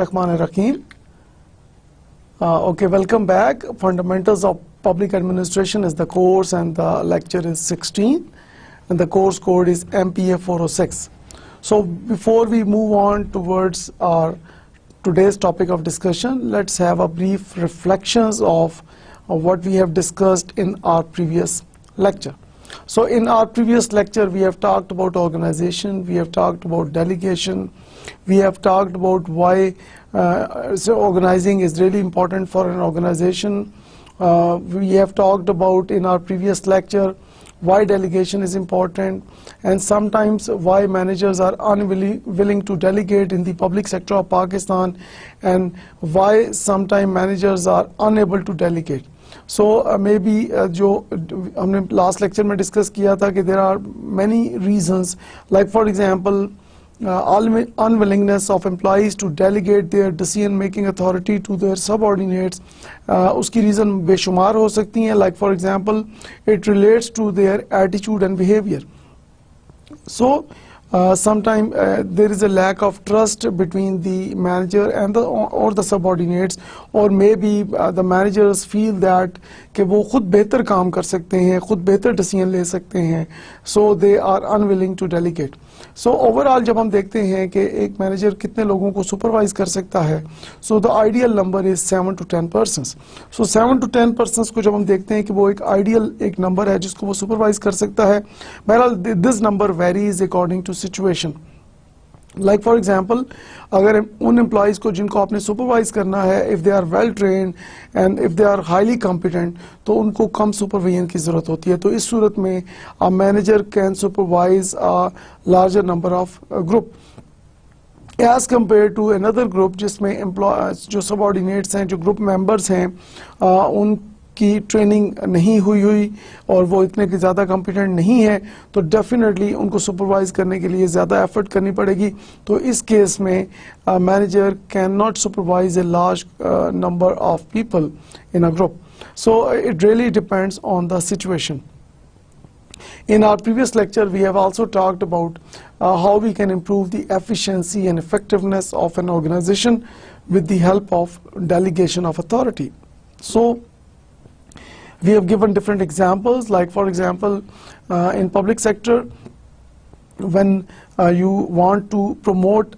Rahim. Okay, welcome back. Fundamentals of Public Administration is the course, and the lecture is 16, and the course code is MPA 406. So before we move on towards our today's topic of discussion, let's have a brief reflections of what we have discussed in our previous lecture. So in our previous lecture, we have talked about organization, we have talked about delegation, we have talked about why so organizing is really important for an organization. We have talked about in our previous lecture why delegation is important, and sometimes why managers are unwilling to delegate in the public sector of Pakistan, and why sometimes managers are unable to delegate. So maybe जो हमने last lecture में discuss किया था कि there are many reasons, like for example unwillingness of employees to delegate their decision making authority to their subordinates. उसकी reason बेशुमार हो सकती हैं, like for example it relates to their attitude and behavior. So sometimes there is a lack of trust between the manager and or the subordinates, or maybe the managers feel that कि वो खुद बेहतर काम कर सकते हैं, खुद बेहतर decision ले सकते हैं, so they are unwilling to delegate. So overall जब हम देखते हैं कि एक मैनेजर कितने लोगों को सुपरवाइज कर सकता है, so the ideal number is 7 to 10 persons. So 7 to 10 persons को जब हम देखते हैं कि वो एक ideal एक नंबर है जिसको वो सुपरवाइज कर सकता है, बहरहाल this number varies according to situation. Like for example, अगर उन employees को जिनको आपने supervise करना है, if they are well trained and if they are highly competent, तो उनको कम supervision की ज़रूरत होती है. तो इस सूरत में a manager can supervise a larger number of group as compared to another group जिसमें employees जो subordinates हैं, जो group members हैं, उनकी ट्रेनिंग नहीं हुई और वो इतने की ज़्यादा कॉम्पिटेंट नहीं है, तो डेफिनेटली उनको सुपरवाइज करने के लिए ज़्यादा एफर्ट करनी पड़ेगी. तो इस केस में manager can not supervise a large number of people in a group. So it really depends on the situation. In our previous lecture, we have also talked about how we can improve the efficiency and effectiveness of an organization with the help of delegation of authority. So we have given different examples, like for example in public sector, when you want to promote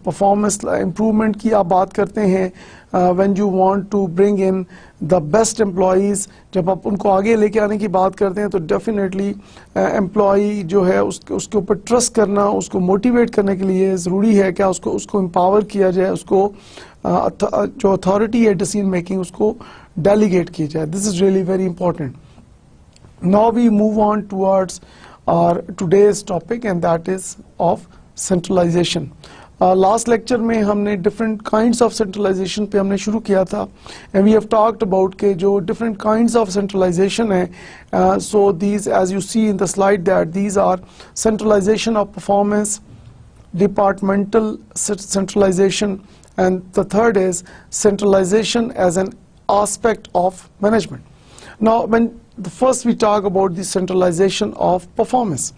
performance improvement की आप बात करते हैं, when you want to bring in the best employees, जब आप उनको आगे लेके आने की बात करते हैं, तो definitely employee जो है उसके ऊपर trust करना, उसको motivate करने के लिए ज़रूरी है क्या उसको empower किया जाए, उसको जो authority है decision making उसको delegate की जाए. This is really very important. Now we move on towards our today's topic, and that is of centralization. Last lecture में हमने different kinds of centralization पे हमने शुरू किया था, and we have talked about के जो different kinds of centralization है. So these, as you see in the slide, that these are centralization of performance, departmental centralization, and the third is centralization as an aspect of management. Now when first we talk about the centralization of performance.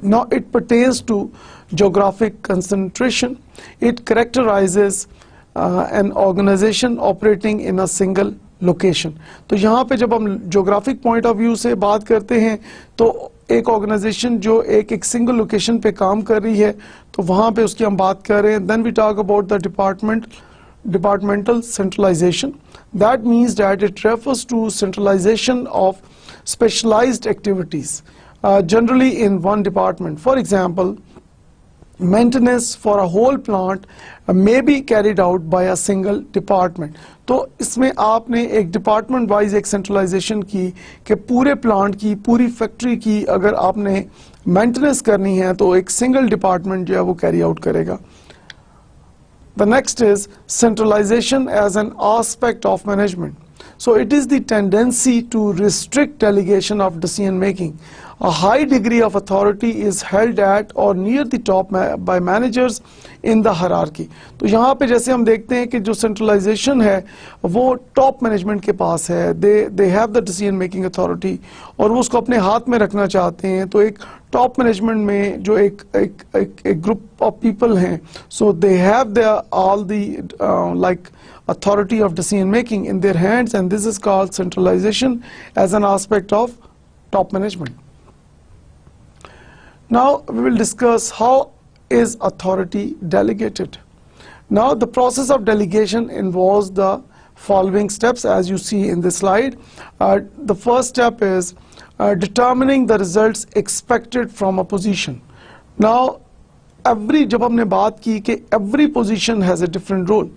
Now it pertains to geographic concentration. It characterizes an organization operating in a single location. तो यहाँ पे जब हम geographic point of view से बात करते हैं, तो एक organization जो एक single location पे काम कर रही है, तो वहाँ पे उसकी हम बात कर रहे हैं. Then we talk about the departmental centralization. That means that it refers to centralization of specialized activities, generally in one department. For example, maintenance for a whole plant may be carried out by a single department. तो इसमें आपने एक department wise एक centralization की कि पूरे plant की, पूरी factory की अगर आपने maintenance करनी है, तो एक single department जो है वो carry out करेगा. The next is centralization as an aspect of management. So it is the tendency to restrict delegation of decision making. A high degree of authority is held at or near the top by managers in the hierarchy. तो यहाँ पे जैसे हम देखते हैं कि जो centralisation है वो टॉप मैनेजमेंट के पास है, दे have the decision making authority, और वो उसको अपने हाथ में रखना चाहते हैं. तो एक टॉप मैनेजमेंट में जो एक ग्रुप ऑफ पीपल हैं, so they have the all the like authority of decision making in their hands, and this is called centralization as an aspect of top management. Now we will discuss how is authority delegated. Now the process of delegation involves the following steps as you see in this slide. The first step is determining the results expected from a position. Now जब हमने बात की कि every position has a different role,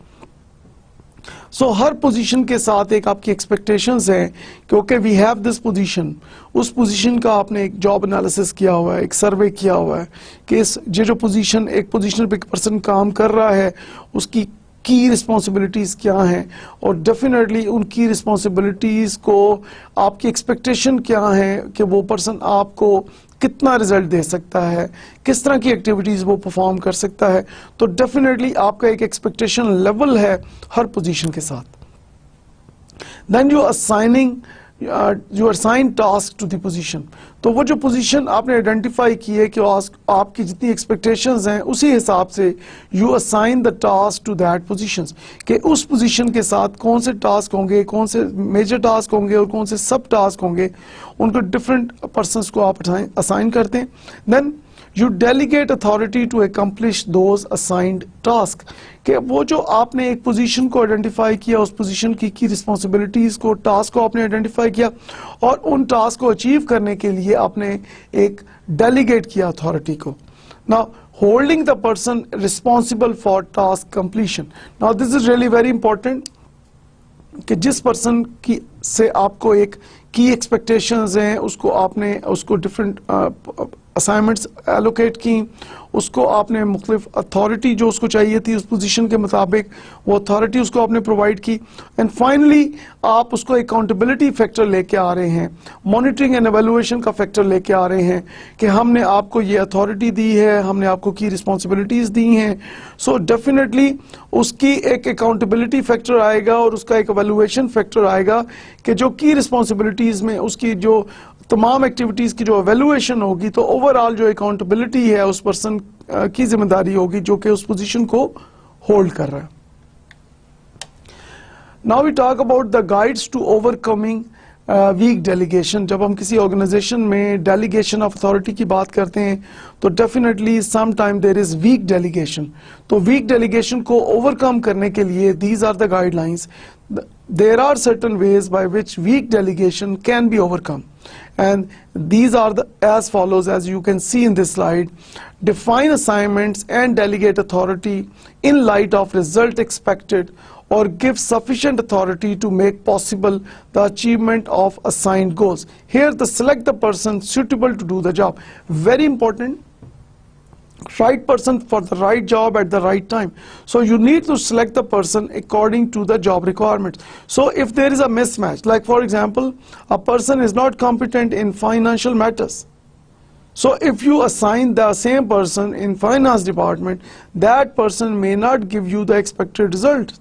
so हर position के साथ एक आपकी एक्सपेक्टेशंस हैं कि okay we have this position. उस पोजीशन का आपने एक जॉब एनालिसिस किया हुआ है, एक सर्वे किया हुआ है कि इस जो पोजीशन एक पोजीशन पे एक पर्सन काम कर रहा है उसकी की रिस्पॉन्सिबिलिटीज़ क्या हैं, और डेफिनेटली उन की रिस्पॉन्सिबिलिटीज़ को आपकी एक्सपेक्टेशन क्या है कि वो पर्सन आपको कितना रिजल्ट दे सकता है, किस तरह की एक्टिविटीज़ वो परफॉर्म कर सकता है. तो डेफिनेटली आपका एक एक्सपेक्टेशन लेवल है हर पोजीशन के साथ. Then you assign task to the position. तो वो जो पोजीशन आपने आइडेंटिफाई की है कि आपकी जितनी एक्सपेक्टेशंस हैं उसी हिसाब से you assign the task to that positions, कि उस पोजीशन के साथ कौन से टास्क होंगे, कौन से मेजर टास्क होंगे और कौन से सब टास्क होंगे, उनको डिफरेंट पर्सनस को आप असाइन करते हैं. Then you delegate authority to accomplish those assigned task, कि वो जो आपने एक पोजीशन को आइडेंटिफाई किया, उस पोजीशन की रिस्पॉन्सिबिलिटीज़ को, टास्क को आपने आइडेंटिफाई किया और उन टास्क को अचीव करने के लिए आपने एक डेलीगेट किया अथॉरिटी को. Now holding the person responsible for task completion. Now this is really very important कि जिस पर्सन की से आपको एक की एक्सपेक्टेशंस हैं उसको डिफरेंट असाइनमेंट्स एलोकेट की, उसको आपने मुख्तलिफ अथॉरिटी जो उसको चाहिए थी उस पोजीशन के मुताबिक वो अथॉरिटी उसको आपने प्रोवाइड की, एंड फाइनली आप उसको अकाउंटेबिलिटी फैक्टर लेके आ रहे हैं, मॉनिटरिंग एंड एवेलुएशन का फैक्टर लेके आ रहे हैं कि हमने आपको ये अथॉरिटी दी है, हमने आपको की रिस्पॉन्सिबिलिटीज़ दी हैं. सो डेफिनेटली उसकी एक अकाउंटेबिलिटी फैक्टर आएगा और उसका एक एवेलुएशन फैक्टर आएगा कि जो की रिस्पॉन्सिबिलिटीज़ में उसकी जो तमाम एक्टिविटीज़ की जो एवेलुएशन होगी तो ओवरऑल जो अकाउंटेबिलिटी है उस पर्सन की जिम्मेदारी होगी जो कि उस पोजीशन को होल्ड कर रहा है. Now we talk about the guides to overcoming weak delegation. जब हम किसी ऑर्गेनाइजेशन में डेलीगेशन ऑफ अथॉरिटी की बात करते हैं तो definitely some time there is weak delegation. तो वीक डेलीगेशन को ओवरकम करने के लिए these are the guidelines. There are certain ways by which weak delegation can be overcome, and these are as follows, as you can see in this slide. Define assignments and delegate authority in light of result expected, or give sufficient authority to make possible the achievement of assigned goals. Here select the person suitable to do the job. Very important. Right person for the right job at the right time. So you need to select the person according to the job requirements. So if there is a mismatch, like for example a person is not competent in financial matters, so if you assign the same person in finance department, that person may not give you the expected result.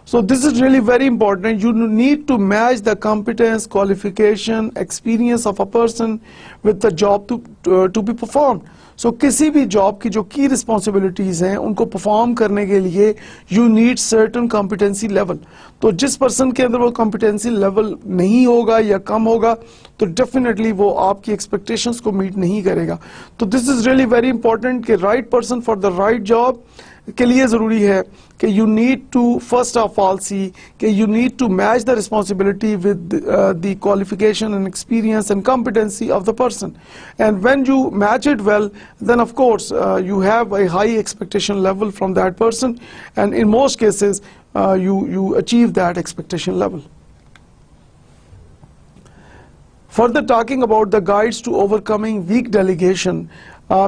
So this is really very important. You need to match the competence, qualification, experience of a person with the job to be performed. So किसी भी job की जो की responsibilities हैं उनको perform करने के लिए you need certain competency level. तो जिस पर्सन के अंदर वो कॉम्पिटेंसी लेवल नहीं होगा या कम होगा तो डेफिनेटली वो आपकी एक्सपेक्टेशंस को मीट नहीं करेगा. तो this is really very important कि right person for the right job के लिए ज़रूरी है कि you need to first of all see कि you need to match the responsibility with the qualification and experience and competency of the person, and when you match it well then of course you have a high expectation level from that person, and in most cases you achieve that expectation level. Further talking about the guides to overcoming weak delegation,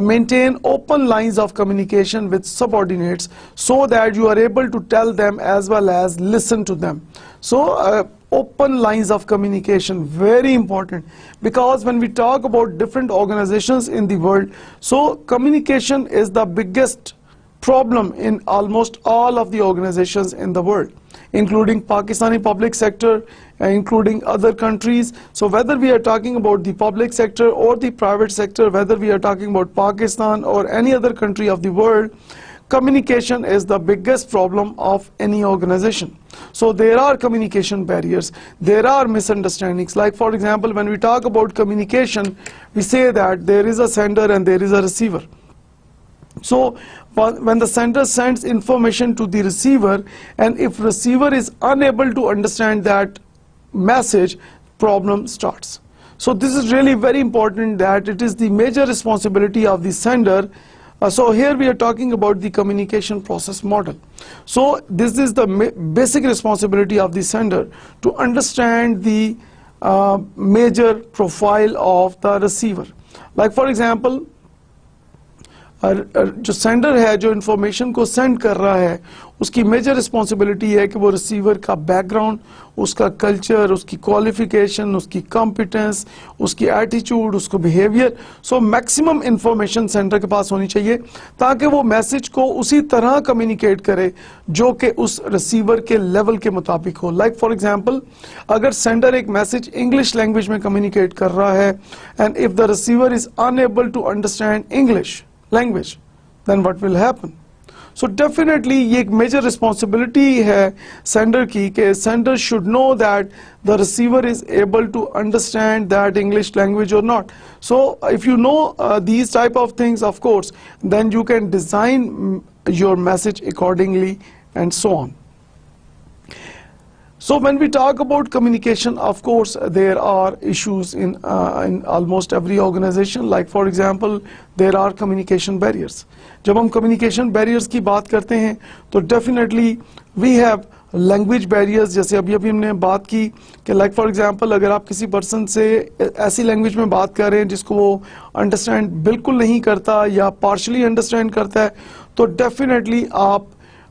maintain open lines of communication with subordinates so that you are able to tell them as well as listen to them. So open lines of communication, very important, because when we talk about different organizations in the world, so communication is the biggest problem in almost all of the organizations in the world, including Pakistani public sector, including other countries. So whether we are talking about the public sector or the private sector, whether we are talking about Pakistan or any other country of the world, communication is the biggest problem of any organization. So there are communication barriers, there are misunderstandings. Like for example, when we talk about communication, we say that there is a sender and there is a receiver. So when the sender sends information to the receiver, and if receiver is unable to understand that message, problem starts. So this is really very important, that it is the major responsibility of the sender. So here we are talking about the communication process model. So this is the basic responsibility of the sender, to understand the major profile of the receiver. Like for example, जो sender है, जो information को send कर रहा है, उसकी major responsibility है कि वो रिसीवर का बैकग्राउंड, उसका कल्चर, उसकी क्वालिफिकेशन, उसकी कॉम्पिटेंस, उसकी एटीट्यूड, उसको behaviour, so maximum information sender के पास होनी चाहिए, ताकि वो मैसेज को उसी तरह कम्युनिकेट करे जो कि उस रिसीवर के लेवल के मुताबिक हो. लाइक फॉर एग्जांपल, अगर सेंडर एक मैसेज इंग्लिश लैंग्वेज में कम्युनिकेट कर रहा है, and if the receiver is unable to understand English language, then what will happen? So definitely ये एक major responsibility है sender की, कि sender should know that the receiver is able to understand that English language or not. So if you know these type of things, of course, then you can design your message accordingly and so on. So when we talk about communication, of course, there are issues in almost every organization. Like for example, there are communication barriers. जब हम communication barriers की बात करते हैं, तो definitely we have language barriers. जैसे अभी हमने बात की कि like for example, अगर आप किसी person से ऐसी language में बात कर रहे हैं जिसको वो understand बिल्कुल नहीं करता या partially understand करता है, तो definitely आप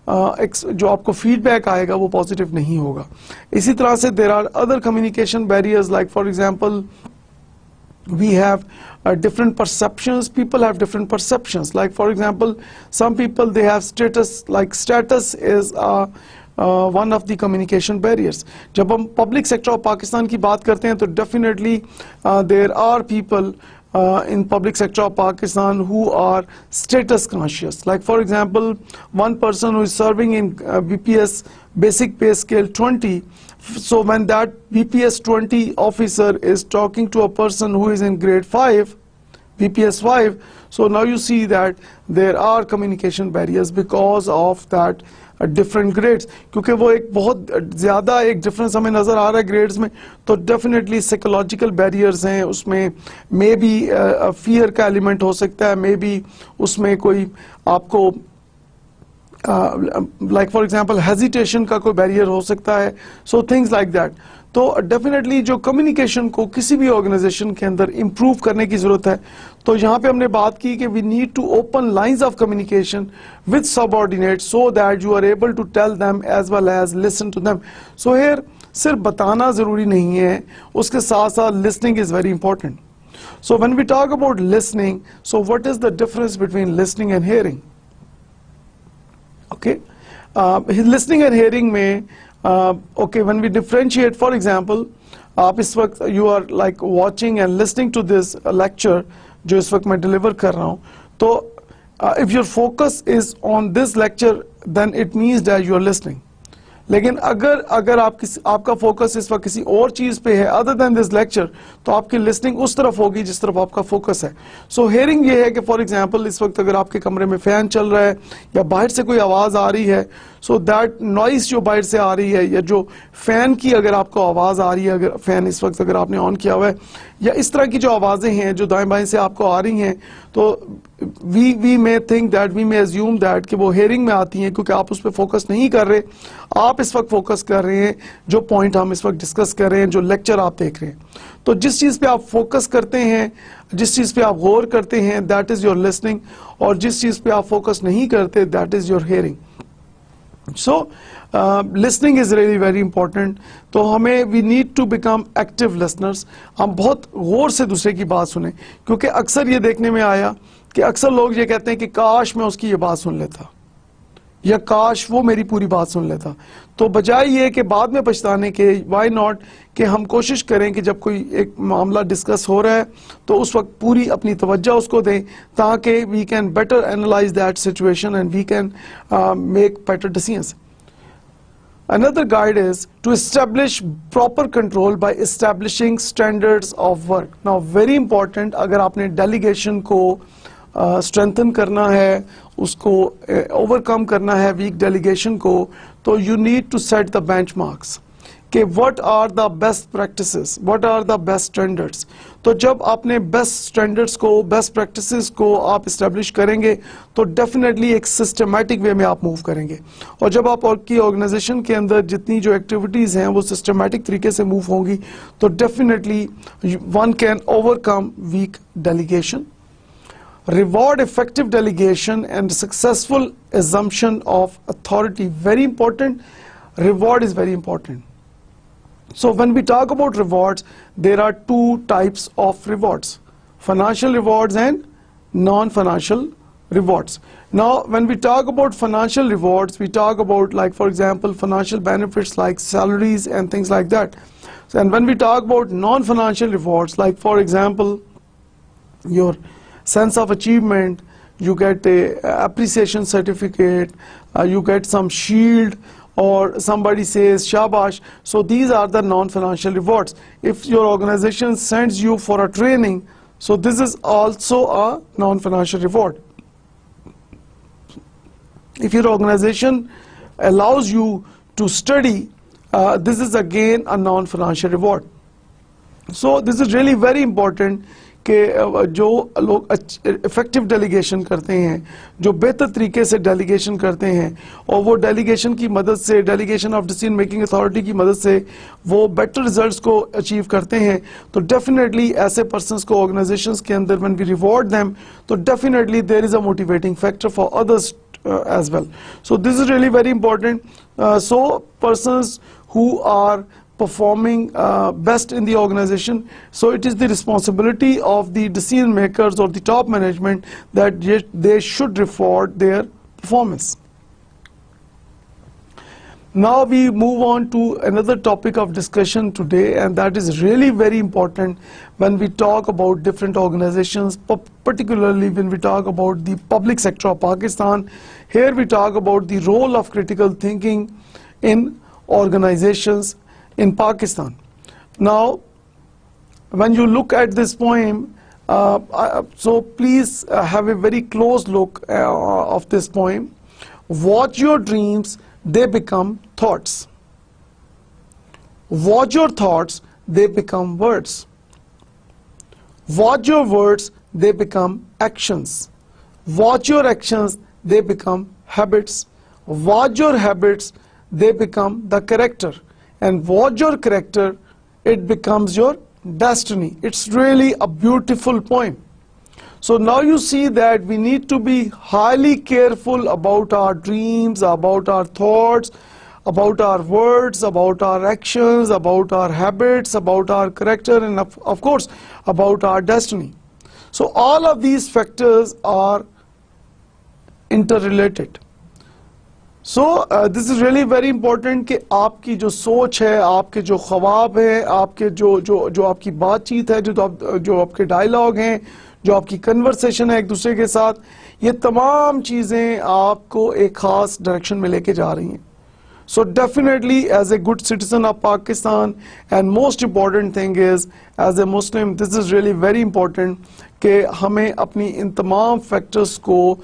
जो आपको फीडबैक आएगा वो पॉजिटिव नहीं होगा. इसी तरह से there are other communication barriers. Like for example, we have different perceptions. People have different perceptions. Like for example, some people, they have status. Like status is one of the communication barriers. जब हम public sector of Pakistan की बात करते हैं, तो definitely there are people in public sector of Pakistan who are status conscious. Like for example, one person who is serving in BPS basic pay scale 20, so when that BPS 20 officer is talking to a person who is in grade 5, BPS 5, so now you see that there are communication barriers because of that different grades. क्योंकि वो एक बहुत ज़्यादा एक difference हमें नज़र आ रहा है ग्रेड्स में, तो डेफिनेटली साइकोलॉजिकल बैरियर्स हैं उसमें. मे बी फियर का एलिमेंट हो सकता है, मे बी उसमें कोई आपको लाइक फॉर एग्जांपल हेजिटेशन का कोई बैरियर हो सकता है. So things like that. तो डेफिनेटली जो कम्युनिकेशन को किसी भी ऑर्गेनाइजेशन के अंदर इम्प्रूव करने की जरूरत है, तो यहाँ पे हमने बात की कि we need to open lines of communication with subordinate so that you are able to tell them as well as listen to them. So here सिर्फ बताना जरूरी नहीं है, उसके साथ साथ listening is very important. So when we talk about listening, so what is the difference between listening and hearing? Okay, listening and hearing में okay, when we differentiate, for example, आप इस वक्त you are like watching and listening to this lecture जो इस वक्त मैं deliver कर रहा हूँ, तो if your focus is on this lecture, then it means that you are listening. लेकिन अगर आपका फोकस इस वक्त किसी और चीज पे है अदर देन दिस लेक्चर, तो आपकी लिसनिंग उस तरफ होगी जिस तरफ आपका फोकस है. सो हियरिंग ये है कि फॉर एग्जांपल इस वक्त अगर आपके कमरे में फैन चल रहा है या बाहर से कोई आवाज आ रही है, सो दैट नॉइस जो बाहर से आ रही है या जो फैन की अगर आपको आवाज आ रही है, अगर फैन इस वक्त अगर आपने ऑन किया हुआ है, या इस तरह की जो आवाजें हैं जो दाएं बाएं से आपको आ रही हैं, तो we may think that, we may assume that कि वो हेयरिंग में आती हैं, क्योंकि आप उस पर फोकस नहीं कर रहे. आप इस वक्त फोकस कर रहे हैं जो पॉइंट हम इस वक्त डिस्कस कर रहे हैं, जो लेक्चर आप देख रहे हैं. तो जिस चीज़ पे आप फोकस करते हैं, जिस चीज़ पे आप गौर करते हैं, दैट इज़ योर लिसनिंग, और जिस चीज़ पे आप फोकस नहीं करते, that is your hearing. So listening is really very important. तो हमें we need to become active listeners. हम बहुत गौर से दूसरे की बात सुने, क्योंकि अक्सर ये देखने में आया कि अक्सर लोग ये कहते हैं कि काश मैं उसकी ये बात सुन लेता, या काश वो मेरी पूरी बात सुन लेता। तो बजाय ये कि बाद में पछताने के, वाई नॉट कि हम कोशिश करें कि जब कोई एक मामला डिस्कस हो रहा है तो उस वक्त पूरी अपनी तवज्जो उसको दें, ताकि we can better analyse that situation and we can make better decisions. Another guide is to establish proper control by establishing standards of work. Now very important, अगर आपने delegation को strengthen करना है, उसको overcome करना है weak delegation को, तो you need to set the benchmarks कि what are the best practices, what are the best standards. तो जब आपने best standards को, best practices को आप establish करेंगे तो definitely एक systematic way में आप move करेंगे, और जब आपकी organization के अंदर जितनी जो activities हैं वो systematic तरीके से move होंगी तो definitely one can overcome weak delegation. Reward effective delegation and successful assumption of authority. Very important. Reward is very important. So when we talk about rewards, there are two types of rewards: financial rewards and non-financial rewards. Now when we talk about financial rewards, we talk about, like for example, financial benefits like salaries and things like that. And when we talk about non-financial rewards, like for example, your sense of achievement, you get a appreciation certificate, you get some shield, or somebody says shabash. So these are the non-financial rewards. If your organization sends you for a training, so this is also a non-financial reward. If your organization allows you to study, this is again a non-financial reward. So this is really very important कि जो लोग effective delegation करते हैं, जो बेहतर तरीके से delegation करते हैं, और वो डेलीगेशन की मदद से, delegation of decision making authority की मदद से वो बेटर रिजल्ट्स को अचीव करते हैं, तो डेफिनेटली ऐसे पर्सन्स को ऑर्गेनाइजेशंस के अंदर व्हेन वी रिवॉर्ड देम, तो definitely there is a motivating factor for others as well. So this is really very important. So persons who are performing best in the organization, so it is the responsibility of the decision makers or the top management that they should reward their performance. Now we move on to another topic of discussion today, and that is really very important when we talk about different organizations, particularly when we talk about the public sector of Pakistan. Here we talk about the role of critical thinking in organizations in Pakistan. Now when you look at this poem, so please have a very close look of this poem. Watch your dreams, they become thoughts. Watch your thoughts, they become words. Watch your words, they become actions. Watch your actions, they become habits. Watch your habits, they become the character. And watch your character, it becomes your destiny. It's really a beautiful poem. So now you see that we need to be highly careful about our dreams, about our thoughts, about our words, about our actions, about our habits, about our character, and of course about our destiny. So all of these factors are interrelated. So this is really very important कि आपकी जो सोच है, आपके जो ख्वाब हैं, आपके जो आपकी बातचीत है, जो आपके डायलॉग हैं, जो आपकी कन्वर्सेशन है एक दूसरे के साथ, ये तमाम चीज़ें आपको एक ख़ास डायरेक्शन में लेके जा रही हैं. So definitely as a good citizen of Pakistan, and most important thing is as a Muslim, this is really very important कि हमें अपनी इन तमाम फैक्टर्स को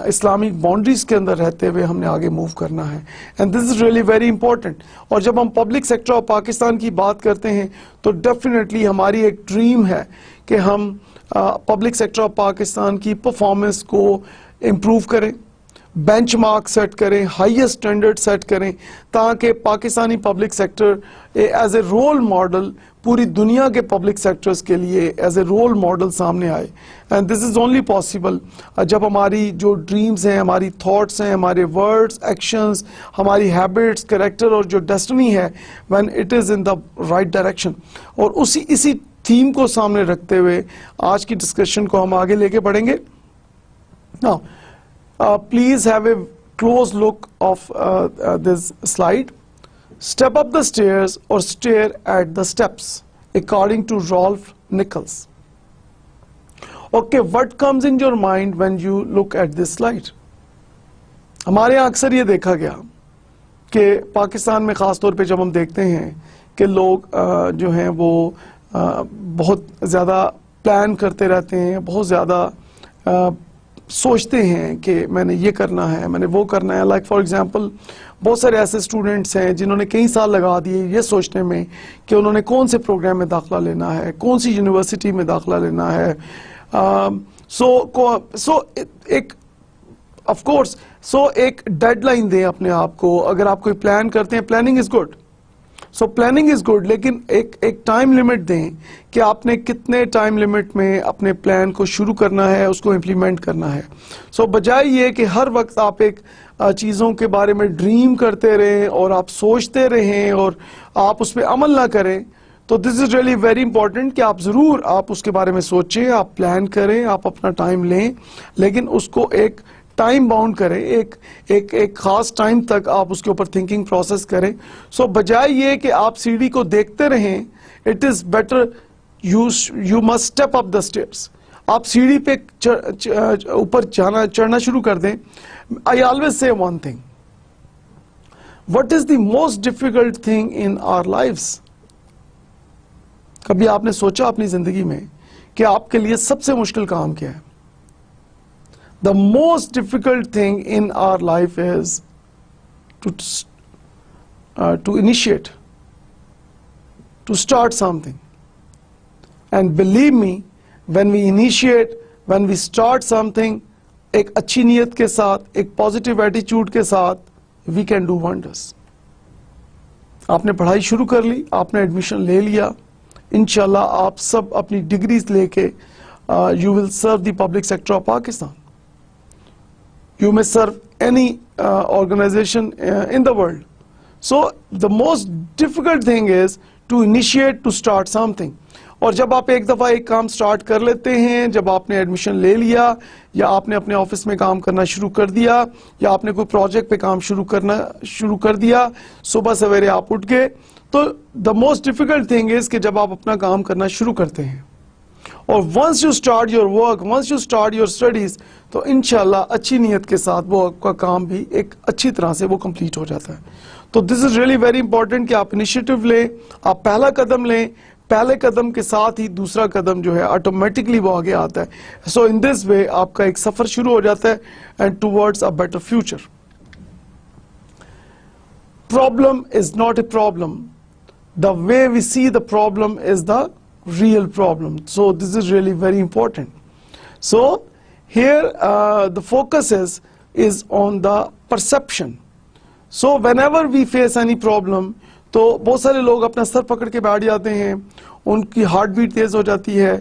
इस्लामिक बाउंड्रीज के अंदर रहते हुए हमने आगे मूव करना है, and this is really very important. और जब हम पब्लिक सेक्टर ऑफ पाकिस्तान की बात करते हैं तो डेफिनेटली हमारी एक ड्रीम है कि हम पब्लिक सेक्टर ऑफ पाकिस्तान की परफॉर्मेंस को इम्प्रूव करें. बेंचमार्क सेट करें, हाईएस्ट स्टैंडर्ड सेट करें, ताकि Pakistani public sector as a role model पूरी दुनिया के पब्लिक सेक्टर्स के लिए एज ए रोल मॉडल सामने आए। And this is only possible जब हमारी जो ड्रीम्स हैं, हमारी थॉट्स हैं, हमारे वर्ड्स, एक्शंस, हमारी हैबिट्स, कैरेक्टर और जो डेस्टिनी है, when it is in the right direction. और इसी थीम को सामने रखते हुए आज की डिस्कशन को हम आगे लेके बढ़ेंगे। Now please have a close look of this slide. Step up the stairs or stare at the steps, according to Rolf Nichols. Okay, what comes in your mind when you look at this slide? हमारे यहाँ अक्सर ये देखा गया कि पाकिस्तान में ख़ास तौर पे जब हम देखते हैं कि लोग जो हैं वो बहुत ज़्यादा प्लान करते रहते हैं, बहुत ज़्यादा सोचते हैं कि मैंने ये करना है, मैंने वो करना है। लाइक फॉर एग्जांपल बहुत सारे ऐसे स्टूडेंट्स हैं जिन्होंने कई साल लगा दिए ये सोचने में कि उन्होंने कौन से प्रोग्राम में दाखिला लेना है, कौन सी यूनिवर्सिटी में दाखिला लेना है। एक डेडलाइन दें अपने आप को। अगर आप कोई प्लान करते हैं, planning is good, planning is good, लेकिन एक टाइम लिमिट दें कि आपने कितने टाइम लिमिट में अपने प्लान को शुरू करना है, उसको इम्प्लीमेंट करना है। बजाय ये कि हर वक्त आप एक चीज़ों के बारे में ड्रीम करते रहें और आप सोचते रहें और आप उस पर अमल ना करें, तो this is really very important कि आप ज़रूर आप उसके बारे में सोचें, आप प्लान करें, आप अपना टाइम लें, लेकिन उसको एक टाइम बाउंड करें, एक खास टाइम तक आप उसके ऊपर थिंकिंग प्रोसेस करें। बजाय ये कि आप सीढ़ी को देखते रहें, it is better you must step up the stairs. आप सीढ़ी पे ऊपर चढ़ना शुरू कर दें। I always say one thing, what is the most difficult thing in our lives? कभी आपने सोचा अपनी जिंदगी में कि आपके लिए सबसे मुश्किल काम क्या है? The most difficult thing in our life is to initiate, to start something. And believe me, when we initiate, when we start something, एक अच्छी नीयत के साथ, एक पॉजिटिव एटीट्यूड के साथ, we can do wonders. आपने पढ़ाई शुरू कर ली, आपने एडमिशन ले लिया, इंशाल्लाह आप सब अपनी डिग्रीज लेके you will serve the public sector of Pakistan. You may serve any organization in the world. So the most difficult thing is to initiate, to start something. और जब आप एक दफ़ा एक काम स्टार्ट कर लेते हैं, जब आपने एडमिशन ले लिया या आपने अपने ऑफिस में काम करना शुरू कर दिया या आपने कोई प्रोजेक्ट पे काम शुरू कर दिया, सुबह सवेरे आप उठ गए, तो the most difficult thing is कि जब आप अपना काम करना शुरू करते हैं और once you start your work, once you start your studies, तो इंशाल्लाह अच्छी नीयत के साथ वो आपका काम भी एक अच्छी तरह से वो कंप्लीट हो जाता है। तो this is really very important कि आप इनिशिएटिव लें, आप पहला कदम लें, पहले कदम के साथ ही दूसरा कदम जो है ऑटोमेटिकली वो आगे आता है। सो इन दिस वे आपका एक सफर शुरू हो जाता है and towards a better future. Problem is not a problem, the way we see the problem is the real problem. So this is really very important. So here the focus is on the perception. So whenever we face any problem, तो बहुत सारे लोग अपना sir पकड़ के बैठ जाते हैं, उनकी हार्ट बीट तेज हो जाती है,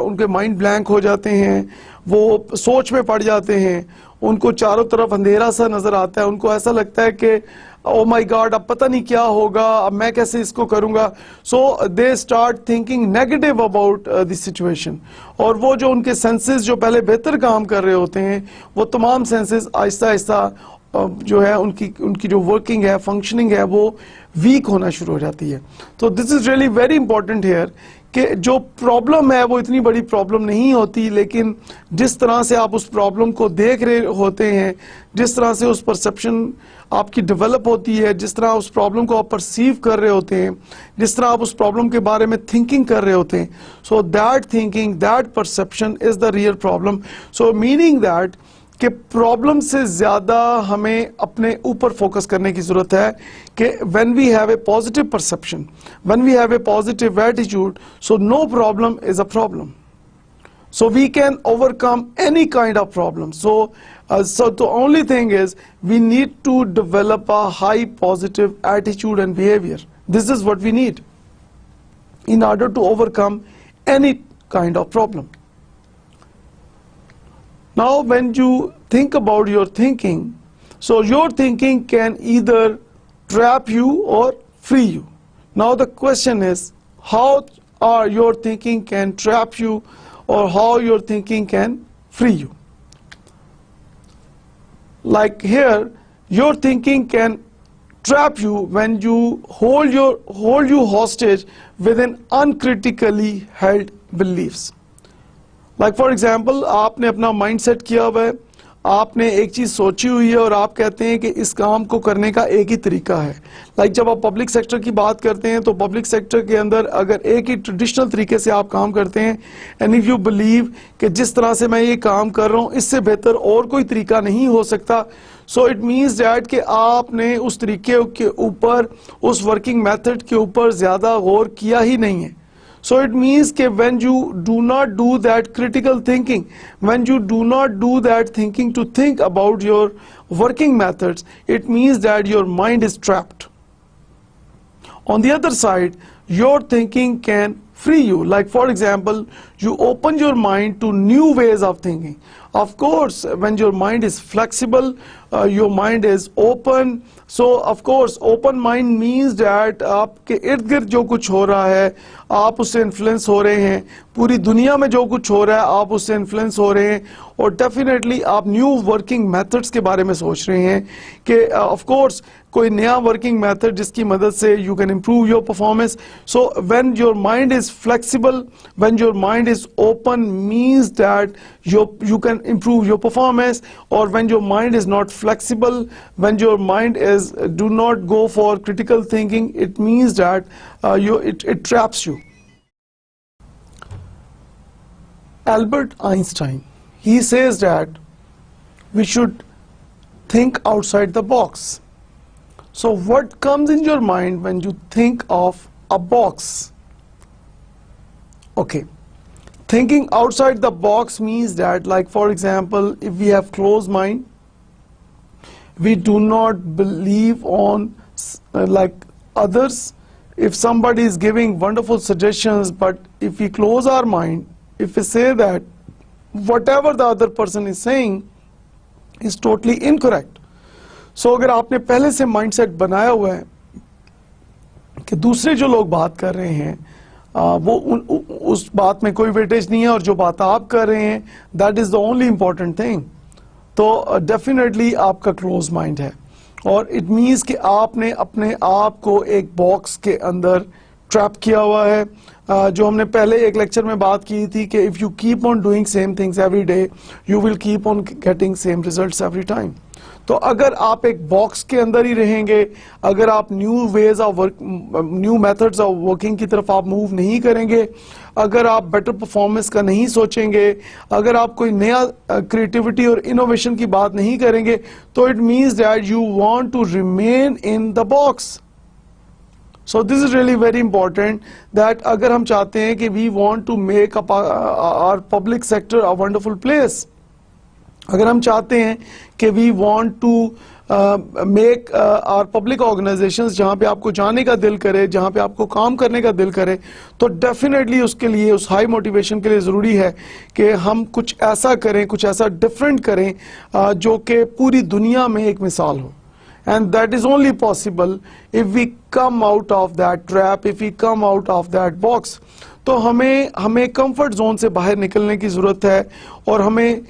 उनके माइंड ब्लैंक हो जाते हैं, वो सोच में पड़ जाते हैं, उनको चारों तरफ अंधेरा सा नजर आता है, उनको ऐसा लगता है कि ओ माय गॉड अब पता नहीं क्या होगा, अब मैं कैसे इसको करूंगा। So they start thinking negative about the situation, और वो जो उनके सेंसेस जो पहले बेहतर काम कर रहे होते हैं, वो तमाम सेंसेस आहिस्ता आहिस्ता जो है उनकी जो वर्किंग है, फंक्शनिंग है, वो वीक होना शुरू हो जाती है। तो this is really very important here कि जो प्रॉब्लम है वो इतनी बड़ी प्रॉब्लम नहीं होती, लेकिन जिस तरह से आप उस प्रॉब्लम को देख रहे होते हैं, जिस तरह से उस परसेप्शन आपकी डेवलप होती है, जिस तरह उस प्रॉब्लम को आप परसीव कर रहे होते हैं, जिस तरह आप उस प्रॉब्लम के बारे में थिंकिंग कर रहे होते हैं, so that thinking, that perception is the real problem. So meaning that कि प्रॉब्लम से ज्यादा हमें अपने ऊपर फोकस करने की जरूरत है कि when we have a positive perception, when we have a positive attitude, so no problem is a problem. So we can overcome any kind of problem. So the only thing is we need to develop a high positive attitude and behavior. This is what we need in order to overcome any kind of problem. Now when you think about your thinking, so your thinking can either trap you or free you. Now the question is, how your thinking can trap you or how your thinking can free you. Like here, your thinking can trap you when you hold you hostage with an uncritically held beliefs. Like for example, आपने अपना mindset किया हुआ है, आपने एक चीज सोची हुई है और आप कहते हैं कि इस काम को करने का एक ही तरीका है. लाइक जब आप पब्लिक सेक्टर की बात करते हैं तो पब्लिक सेक्टर के अंदर अगर एक ही ट्रेडिशनल तरीके से आप काम करते हैं एंड इफ यू बिलीव कि जिस तरह से मैं ये काम कर रहा हूँ इससे बेहतर और कोई तरीका नहीं हो सकता, सो इट मीन्स दैट कि आपने उस तरीके के ऊपर, उस वर्किंग मेथड के ऊपर ज्यादा गौर किया ही नहीं है. So it means that when you do not do that critical thinking, when you do not do that thinking to think about your working methods, it means that your mind is trapped. On the other side, your thinking can free you. Like for example, you open your mind to new ways of thinking. Of course, when your mind is flexible, your mind is open. So of course, open mind means that आपके इर्द गिर्द जो कुछ हो रहा है आप उससे इन्फ्लुएंस हो रहे हैं, पूरी दुनिया में जो कुछ हो रहा है आप उससे इन्फ्लुएंस हो रहे हैं और डेफिनेटली आप न्यू वर्किंग मेथड्स के बारे में सोच रहे हैं कि ऑफ कोर्स कोई नया वर्किंग मेथड जिसकी मदद से you can improve your performance. So when your mind is flexible, when your mind is open means that you can improve your performance. Or when your mind is not flexible, when your mind is do not go for critical thinking, it means that it traps you. Albert Einstein, he says that we should think outside the box. So what comes in your mind when you think of a box? Okay. Thinking outside the box means that, like for example, if we have closed mind, we do not believe on like others. If somebody is giving wonderful suggestions, but if we close our mind, if we say that whatever the other person is saying is totally incorrect. So अगर आपने पहले से mindset बनाया हुआ है कि दूसरे जो लोग बात कर रहे हैं वो उस बात में कोई वेटेज नहीं है और जो बात आप कर रहे हैं that is the only important thing, तो डेफिनेटली आपका क्लोज माइंड है और इट मीन्स कि आपने अपने आप को एक बॉक्स के अंदर ट्रैप किया हुआ है. जो हमने पहले एक लेक्चर में बात की थी कि if you keep on doing same things every day you will keep on getting same results every time. तो अगर आप एक बॉक्स के अंदर ही रहेंगे, अगर आप new ways of work, new methods of working की तरफ आप मूव नहीं करेंगे, अगर आप बेटर परफॉर्मेंस का नहीं सोचेंगे, अगर आप कोई नया क्रिएटिविटी और इनोवेशन की बात नहीं करेंगे, तो it means that you want to remain in the box. So this is really very important that अगर हम चाहते हैं कि we want to make our public sector a wonderful place, अगर हम चाहते हैं कि we want to make our public organisations जहां पे आपको जाने का दिल करे, जहां पे आपको काम करने का दिल करे, तो डेफिनेटली उसके लिए, उस हाई मोटिवेशन के लिए ज़रूरी है कि हम कुछ ऐसा करें, कुछ ऐसा डिफरेंट करें जो कि पूरी दुनिया में एक मिसाल हो. And that is only possible if we come out of that trap, if we come out of that box. तो हमें कंफर्ट जोन से बाहर निकलने की ज़रूरत है और हमें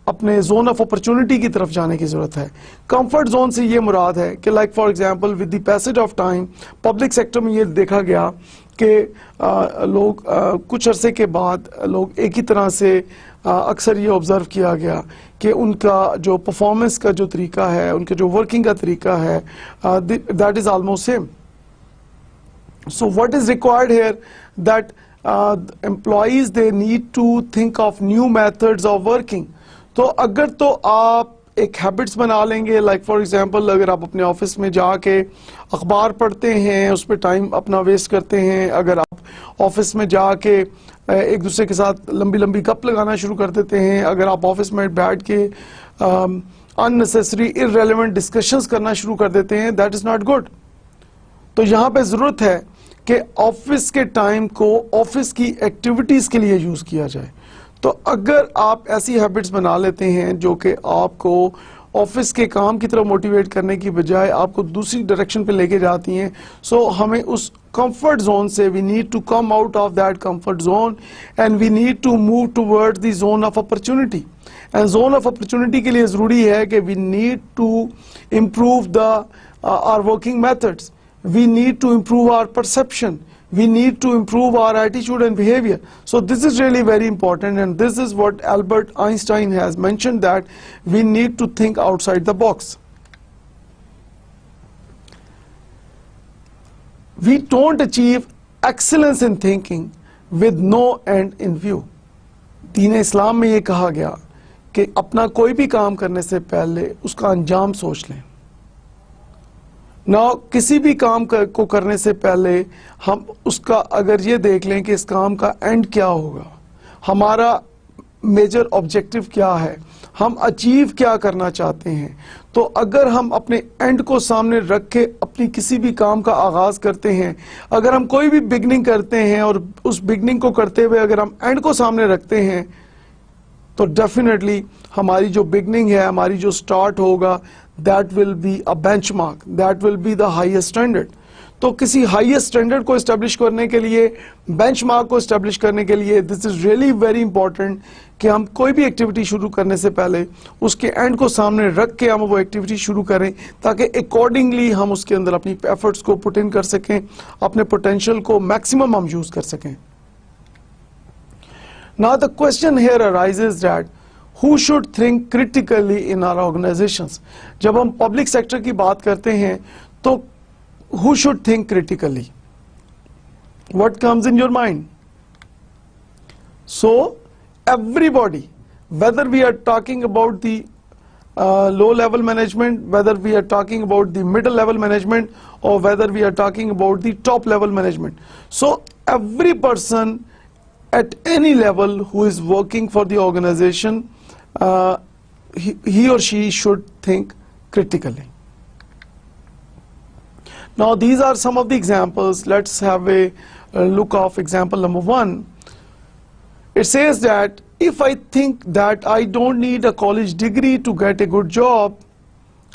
अपने जोन ऑफ अपॉर्चुनिटी की तरफ जाने की जरूरत है. कंफर्ट जोन से ये मुराद है कि like for example with the passage of time public sector में ये देखा गया कि लोग कुछ अरसे के बाद लोग एक ही तरह से अक्सर ये ऑब्जर्व किया गया कि उनका जो परफॉर्मेंस का जो तरीका है, उनके जो वर्किंग का तरीका है, that is almost same. So what is required here that employees they need to think of new methods of working. तो अगर तो आप एक हैबिट्स बना लेंगे, लाइक फॉर एग्जांपल अगर आप अपने ऑफिस में जाके अखबार पढ़ते हैं, उस पर टाइम अपना वेस्ट करते हैं, अगर आप ऑफिस में जाके एक दूसरे के साथ लंबी लंबी गप लगाना शुरू कर देते हैं, अगर आप ऑफिस में बैठ के अननेसेसरी इररेलेवेंट डिस्कशंस करना शुरू कर देते हैं, दैट इज नॉट गुड। तो यहाँ पे जरूरत है कि ऑफिस के टाइम को ऑफिस की एक्टिविटीज के लिए यूज किया जाए। तो अगर आप ऐसी हैबिट्स बना लेते हैं जो कि आपको ऑफिस के काम की तरफ मोटिवेट करने की बजाय आपको दूसरी डायरेक्शन पे लेके जाती हैं, सो हमें उस कंफर्ट जोन से we need to come out of that comfort zone and we need to move towards the zone of opportunity. And zone of opportunity के लिए जरूरी है कि we need to improve the our working methods, we need to improve our perception, we need to improve our attitude and behavior. So this is really very important, and this is what Albert Einstein has mentioned, that we need to think outside the box. We don't achieve excellence in thinking with no end in view. दीन इस्लाम में ये कहा गया कि अपना कोई भी काम करने से पहले उसका अंजाम सोच लें। ना किसी भी काम को करने से पहले हम उसका अगर ये देख लें कि इस काम का एंड क्या होगा, हमारा मेजर ऑब्जेक्टिव क्या है, हम अचीव क्या करना चाहते हैं। तो अगर हम अपने एंड को सामने रख के अपनी किसी भी काम का आगाज करते हैं, अगर हम कोई भी बिगनिंग करते हैं और उस बिगनिंग को करते हुए अगर हम एंड को सामने रखते हैं, तो डेफिनेटली हमारी जो बिगनिंग है, हमारी जो स्टार्ट होगा, that will be a benchmark, that will be the highest standard. तो किसी हाईएस्ट स्टैंडर्ड को एस्टेब्लिश करने के लिए, बेंचमार्क को एस्टेब्लिश करने के लिए, this is really very important कि हम कोई भी एक्टिविटी शुरू करने से पहले उसके एंड को सामने रख के हम वो एक्टिविटी शुरू करें, ताकि अकॉर्डिंगली हम उसके अंदर अपनी एफर्ट्स को पुट इन कर सकें, अपने पोटेंशियल को मैक्सिमम हम यूज कर सकें। Now the question here arises that Who should think critically in our organizations? जब हम पब्लिक सेक्टर की बात करते हैं तो who should think critically? What comes in your mind? So everybody, whether we are talking about the low level management, whether we are talking about the middle level management, or whether we are talking about the top level management, so every person at any level who is working for the organization, he or she should think critically. Now these are some of the examples. Let's have a look of example number 1. It says that if I think that I don't need a college degree to get a good job,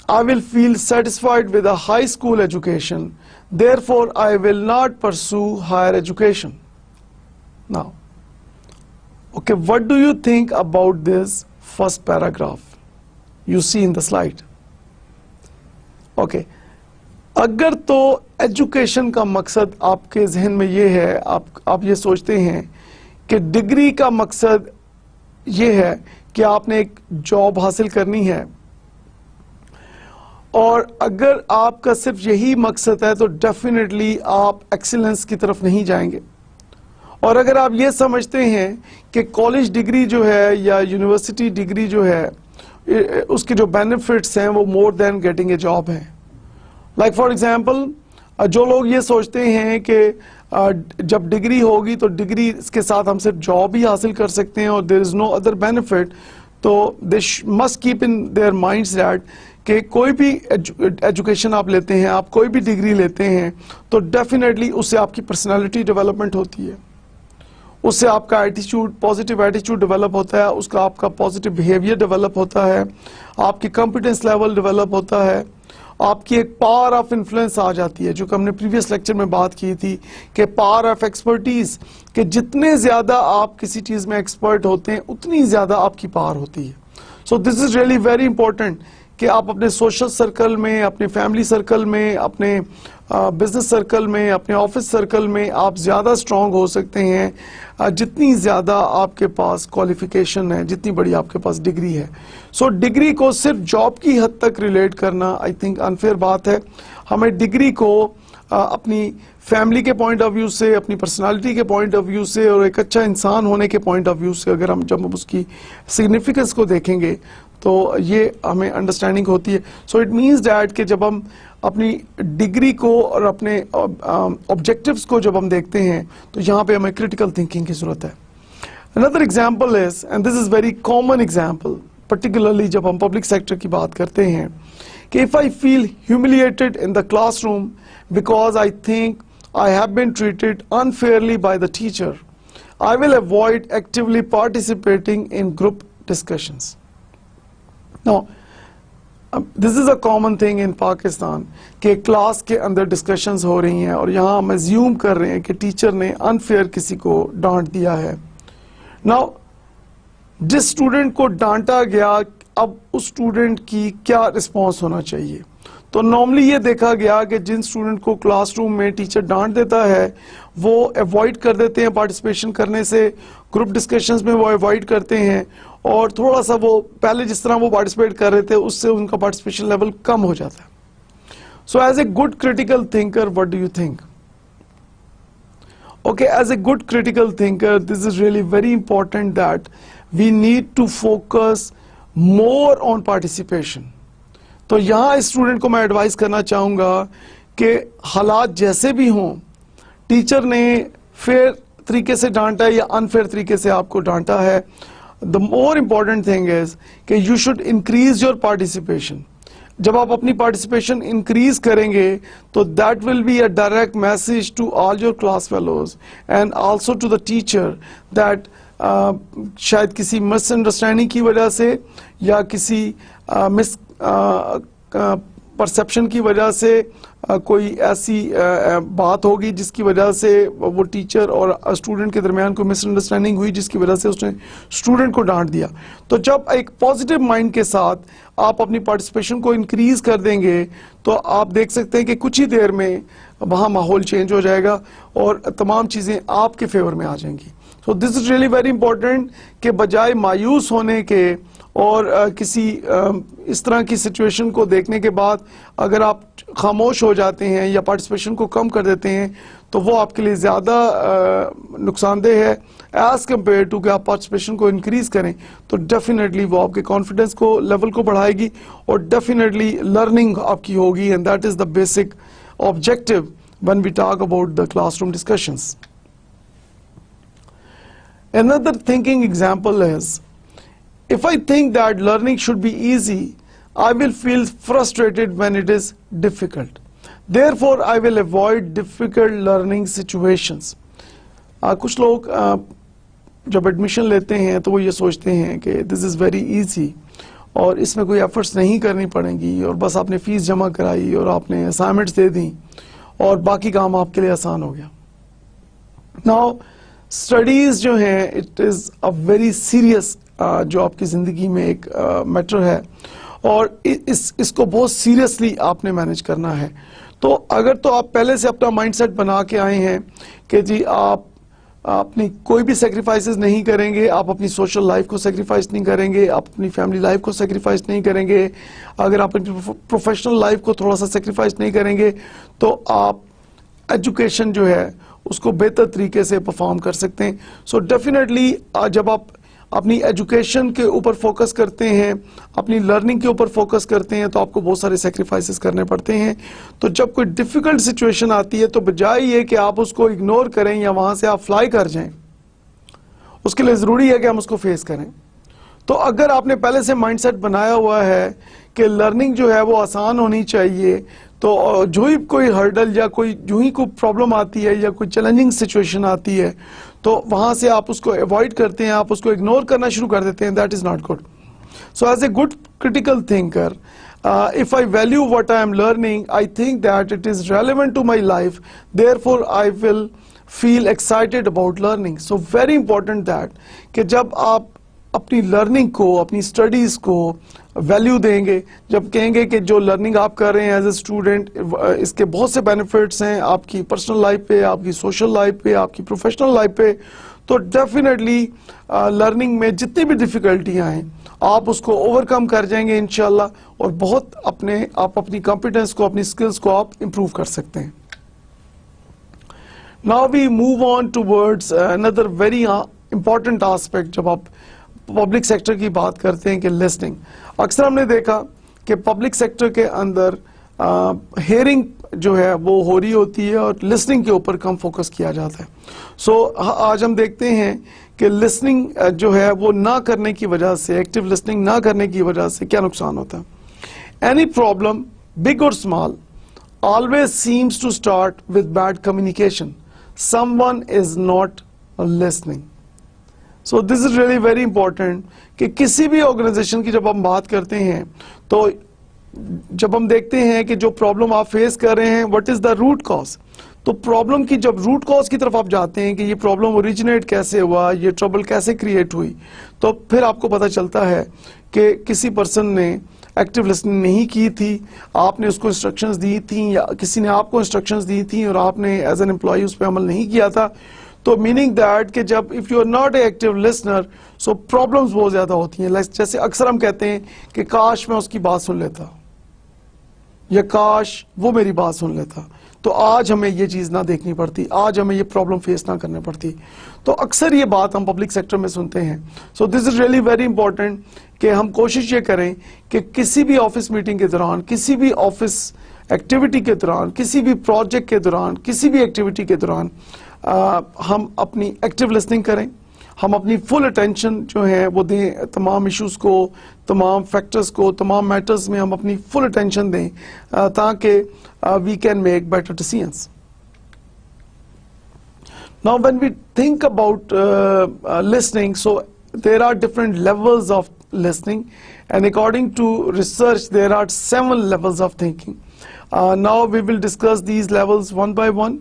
I will feel satisfied with a high school education. Therefore, I will not pursue higher education. Now, okay, what do you think about this first paragraph you see in the slide? Okay, अगर तो education का मकसद आपके जहन में ये है, आप ये सोचते हैं कि डिग्री का मकसद ये है कि आपने एक जॉब हासिल करनी है, और अगर आपका सिर्फ यही मकसद है तो डेफिनेटली आप एक्सीलेंस की तरफ नहीं जाएंगे। और अगर आप ये समझते हैं कि कॉलेज डिग्री जो है या यूनिवर्सिटी डिग्री जो है, उसके जो बेनिफिट्स हैं वो more than getting a job है। लाइक फॉर एग्जांपल, जो लोग ये सोचते हैं कि जब डिग्री होगी तो डिग्री के साथ हम सिर्फ जॉब ही हासिल कर सकते हैं और there is no other benefit, तो they must keep in their minds that कि कोई भी एजुकेशन आप लेते हैं, आप कोई भी डिग्री लेते हैं, तो डेफिनेटली उससे आपकी पर्सनालिटी डेवलपमेंट होती है, उससे आपका एटीट्यूड, पॉजिटिव एटीट्यूड डेवलप होता है, उसका आपका पॉजिटिव बिहेवियर डेवलप होता है, आपकी कॉम्पिटेंस लेवल डेवलप होता है, आपकी एक पावर ऑफ इन्फ्लुएंस आ जाती है, जो कि हमने प्रीवियस लेक्चर में बात की थी कि पावर ऑफ एक्सपर्टीज, कि जितने ज्यादा आप किसी चीज में एक्सपर्ट होते हैं उतनी ज्यादा आपकी पावर होती है। सो this is really very important कि आप अपने सोशल सर्कल में, अपने फैमिली सर्कल में, अपने बिजनेस सर्कल में, अपने ऑफिस सर्कल में आप ज़्यादा स्ट्रांग हो सकते हैं जितनी ज़्यादा आपके पास क्वालिफिकेशन है, जितनी बड़ी आपके पास डिग्री है। सो डिग्री को सिर्फ जॉब की हद तक रिलेट करना आई थिंक अनफेयर बात है। हमें डिग्री को अपनी फैमिली के पॉइंट ऑफ व्यू से, अपनी पर्सनालिटी के पॉइंट ऑफ व्यू से और एक अच्छा इंसान होने के पॉइंट ऑफ व्यू से अगर हम जब उसकी सिग्निफिकेंस को देखेंगे तो ये हमें अंडरस्टैंडिंग होती है। सो इट मीन्स डैट कि जब हम अपनी डिग्री को और अपने ऑब्जेक्टिव्स को जब हम देखते हैं तो यहाँ पे हमें क्रिटिकल थिंकिंग की ज़रूरत है। Another example is, and this is very common example, particularly जब हम public sector की बात करते हैं, कि if I feel humiliated in the classroom because I think I have been treated unfairly by the teacher, I will avoid actively participating in group discussions. Now, this is a common thing in Pakistan कि class के अंदर discussions हो रही हैं और यहाँ हम assume कर रहे हैं कि टीचर ने unfair किसी को डांट दिया है. Now, जिस स्टूडेंट को डांटा गया, अब उस स्टूडेंट की क्या रिस्पॉन्स होना चाहिए? तो नॉर्मली ये देखा गया कि जिन स्टूडेंट को क्लासरूम में टीचर डांट देता है वो अवॉइड कर देते हैं पार्टिसिपेशन करने से, ग्रुप डिस्कशंस में वो अवॉइड करते हैं और थोड़ा सा वो पहले जिस तरह वो पार्टिसिपेट कर रहे थे उससे उनका पार्टिसिपेशन लेवल कम हो जाता है. So as a good critical thinker, what do you think? Okay, as a good critical thinker, this is really very important that we need to focus more on participation. तो यहाँ student को मैं advice करना चाहूँगा कि हालात जैसे भी हों, टीचर ने फेयर तरीके से डांटा है या अनफेयर तरीके से आपको डांटा है, the more important thing is कि you should increase your participation. जब आप अपनी पार्टिसिपेशन इंक्रीज करेंगे तो that will be a direct message to all your class fellows and also to the teacher that शायद किसी मिसअंडरस्टैंडिंग की वजह से या किसी मिस परसेप्शन की वजह से कोई ऐसी बात होगी जिसकी वजह से वो टीचर और स्टूडेंट के दरमियान कोई मिसअंडरस्टैंडिंग हुई जिसकी वजह से उसने स्टूडेंट को डांट दिया. तो जब एक पॉजिटिव माइंड के साथ आप अपनी पार्टिसिपेशन को इंक्रीज कर देंगे तो आप देख सकते हैं कि कुछ ही देर में वहाँ माहौल चेंज हो जाएगा और तमाम चीज़ें आपके फेवर में आ जाएंगी. So this is really very important कि बजाय मायूस होने के और किसी इस तरह की सिचुएशन को देखने के बाद अगर आप खामोश हो जाते हैं या पार्टिसिपेशन को कम कर देते हैं तो वो आपके लिए ज़्यादा नुकसानदेह है एज कम्पेयर टू कि आप पार्टिसिपेशन को इंक्रीज करें. तो डेफिनेटली वो आपके कॉन्फिडेंस को लेवल को बढ़ाएगी और डेफिनेटली लर्निंग आपकी होगी and that is the basic objective when we talk about the classroom discussions. Another thinking example is, if I think that learning should be easy, I will feel frustrated when it is difficult. Therefore, I will avoid difficult learning situations. कुछ लोग जब admission लेते हैं तो वो ये सोचते हैं कि दिस इज़ वेरी इजी और इसमें कोई एफर्ट्स नहीं करनी पड़ेंगी और बस आपने फीस जमा कराई और आपने असाइनमेंट्स दे दी और बाकी काम आपके लिए आसान हो गया. नाउ स्टडीज़ जो हैं, it is a very serious जो आपकी ज़िंदगी में एक मैटर है और इसको बहुत सीरियसली आपने मैनेज करना है. तो अगर तो आप पहले से अपना माइंडसेट बना के आए हैं कि जी आप अपनी कोई भी सेक्रीफाइसेस नहीं करेंगे, आप अपनी सोशल लाइफ को सेक्रीफाइस नहीं करेंगे, आप अपनी फैमिली लाइफ को सेक्रीफाइस नहीं करेंगे, अगर आप अपनी प्रोफेशनल लाइफ को थोड़ा सा सेक्रीफाइस नहीं करेंगे तो आप एजुकेशन जो है उसको बेहतर तरीके से परफॉर्म कर सकते हैं. सो डेफिनेटली जब आप अपनी एजुकेशन के ऊपर फोकस करते हैं, अपनी लर्निंग के ऊपर फोकस करते हैं तो आपको बहुत सारे सेक्रीफाइसेस करने पड़ते हैं. तो जब कोई डिफ़िकल्ट सिचुएशन आती है तो बजाय ये कि आप उसको इग्नोर करें या वहाँ से आप फ्लाई कर जाएं, उसके लिए ज़रूरी है कि हम उसको फेस करें. तो अगर आपने पहले से माइंडसेट बनाया हुआ है कि लर्निंग जो है वो आसान होनी चाहिए, तो जो ही कोई हर्डल या जो ही कोई प्रॉब्लम आती है या कोई चैलेंजिंग सिचुएशन आती है तो वहाँ से आप उसको अवॉइड करते हैं, आप उसको इग्नोर करना शुरू कर देते हैं. That is not good. So as a good critical thinker, if I value what I am learning, I think that it is relevant to my life, therefore I will feel excited about learning. So very important that कि जब आप अपनी learning को, अपनी studies को value देंगे, जब कहेंगे कि जो लर्निंग आप कर रहे हैं एज ए स्टूडेंट इसके बहुत से बेनिफिट्स हैं आपकी पर्सनल लाइफ पे, आपकी सोशल लाइफ पे, आपकी प्रोफेशनल लाइफ पे, तो डेफिनेटली लर्निंग में जितनी भी डिफ़िकल्टियाँ हैं आप उसको ओवरकम कर जाएंगे इंशाल्लाह और बहुत आप अपनी कॉम्पिटेंस को, अपनी स्किल्स को आप इम्प्रूव कर सकते हैं. Now we move on towards another very important aspect. जब आप पब्लिक सेक्टर की बात करते हैं कि लिसनिंग, अक्सर हमने देखा कि पब्लिक सेक्टर के अंदर हेयरिंग जो है वो हो रही होती है और लिसनिंग के ऊपर कम फोकस किया जाता है। सो आज हम देखते हैं कि लिसनिंग जो है वो ना करने की वजह से, एक्टिव लिसनिंग ना करने की वजह से क्या नुकसान होता है। एनी प्रॉब्लम बिग और small always seems to start with bad communication. Someone is not listening. So this is really very important कि किसी भी ऑर्गेनाइजेशन की जब हम बात करते हैं तो जब हम देखते हैं कि जो प्रॉब्लम आप फेस कर रहे हैं, what is the root cause, तो प्रॉब्लम की जब रूट कॉज की तरफ आप जाते हैं कि ये प्रॉब्लम ओरिजिनेट कैसे हुआ, ये ट्रबल कैसे क्रिएट हुई, तो फिर आपको पता चलता है कि किसी पर्सन ने एक्टिव लिसनिंग नहीं की थी, आपने उसको इंस्ट्रक्शंस दी थी या किसी ने आपको इंस्ट्रक्शंस दी थी और आपने एज एन एम्प्लॉय उस पर अमल नहीं किया था। तो मीनिंग दैट कि जब if you are not a active listener, so problems बहुत ज्यादा होती हैं। जैसे अक्सर हम कहते हैं कि काश मैं उसकी बात सुन लेता या काश वो मेरी बात सुन लेता, तो आज हमें ये चीज ना देखनी पड़ती, आज हमें ये प्रॉब्लम फेस ना करनी पड़ती। तो अक्सर ये बात हम पब्लिक सेक्टर में सुनते हैं। सो this is really very important कि हम कोशिश ये करें कि किसी भी ऑफिस मीटिंग के दौरान, किसी भी ऑफिस एक्टिविटी के दौरान, किसी भी प्रोजेक्ट के दौरान, किसी भी एक्टिविटी के दौरान हम अपनी एक्टिव लिसनिंग करें, हम अपनी फुल अटेंशन जो है वो दें तमाम इश्यूज को, तमाम फैक्टर्स को, तमाम मैटर्स में हम अपनी फुल अटेंशन दें ताकि we can make better decisions. Now when we think about listening, so there are different levels of listening, and according to research there are 7 levels of thinking. Now we will discuss these levels one by one,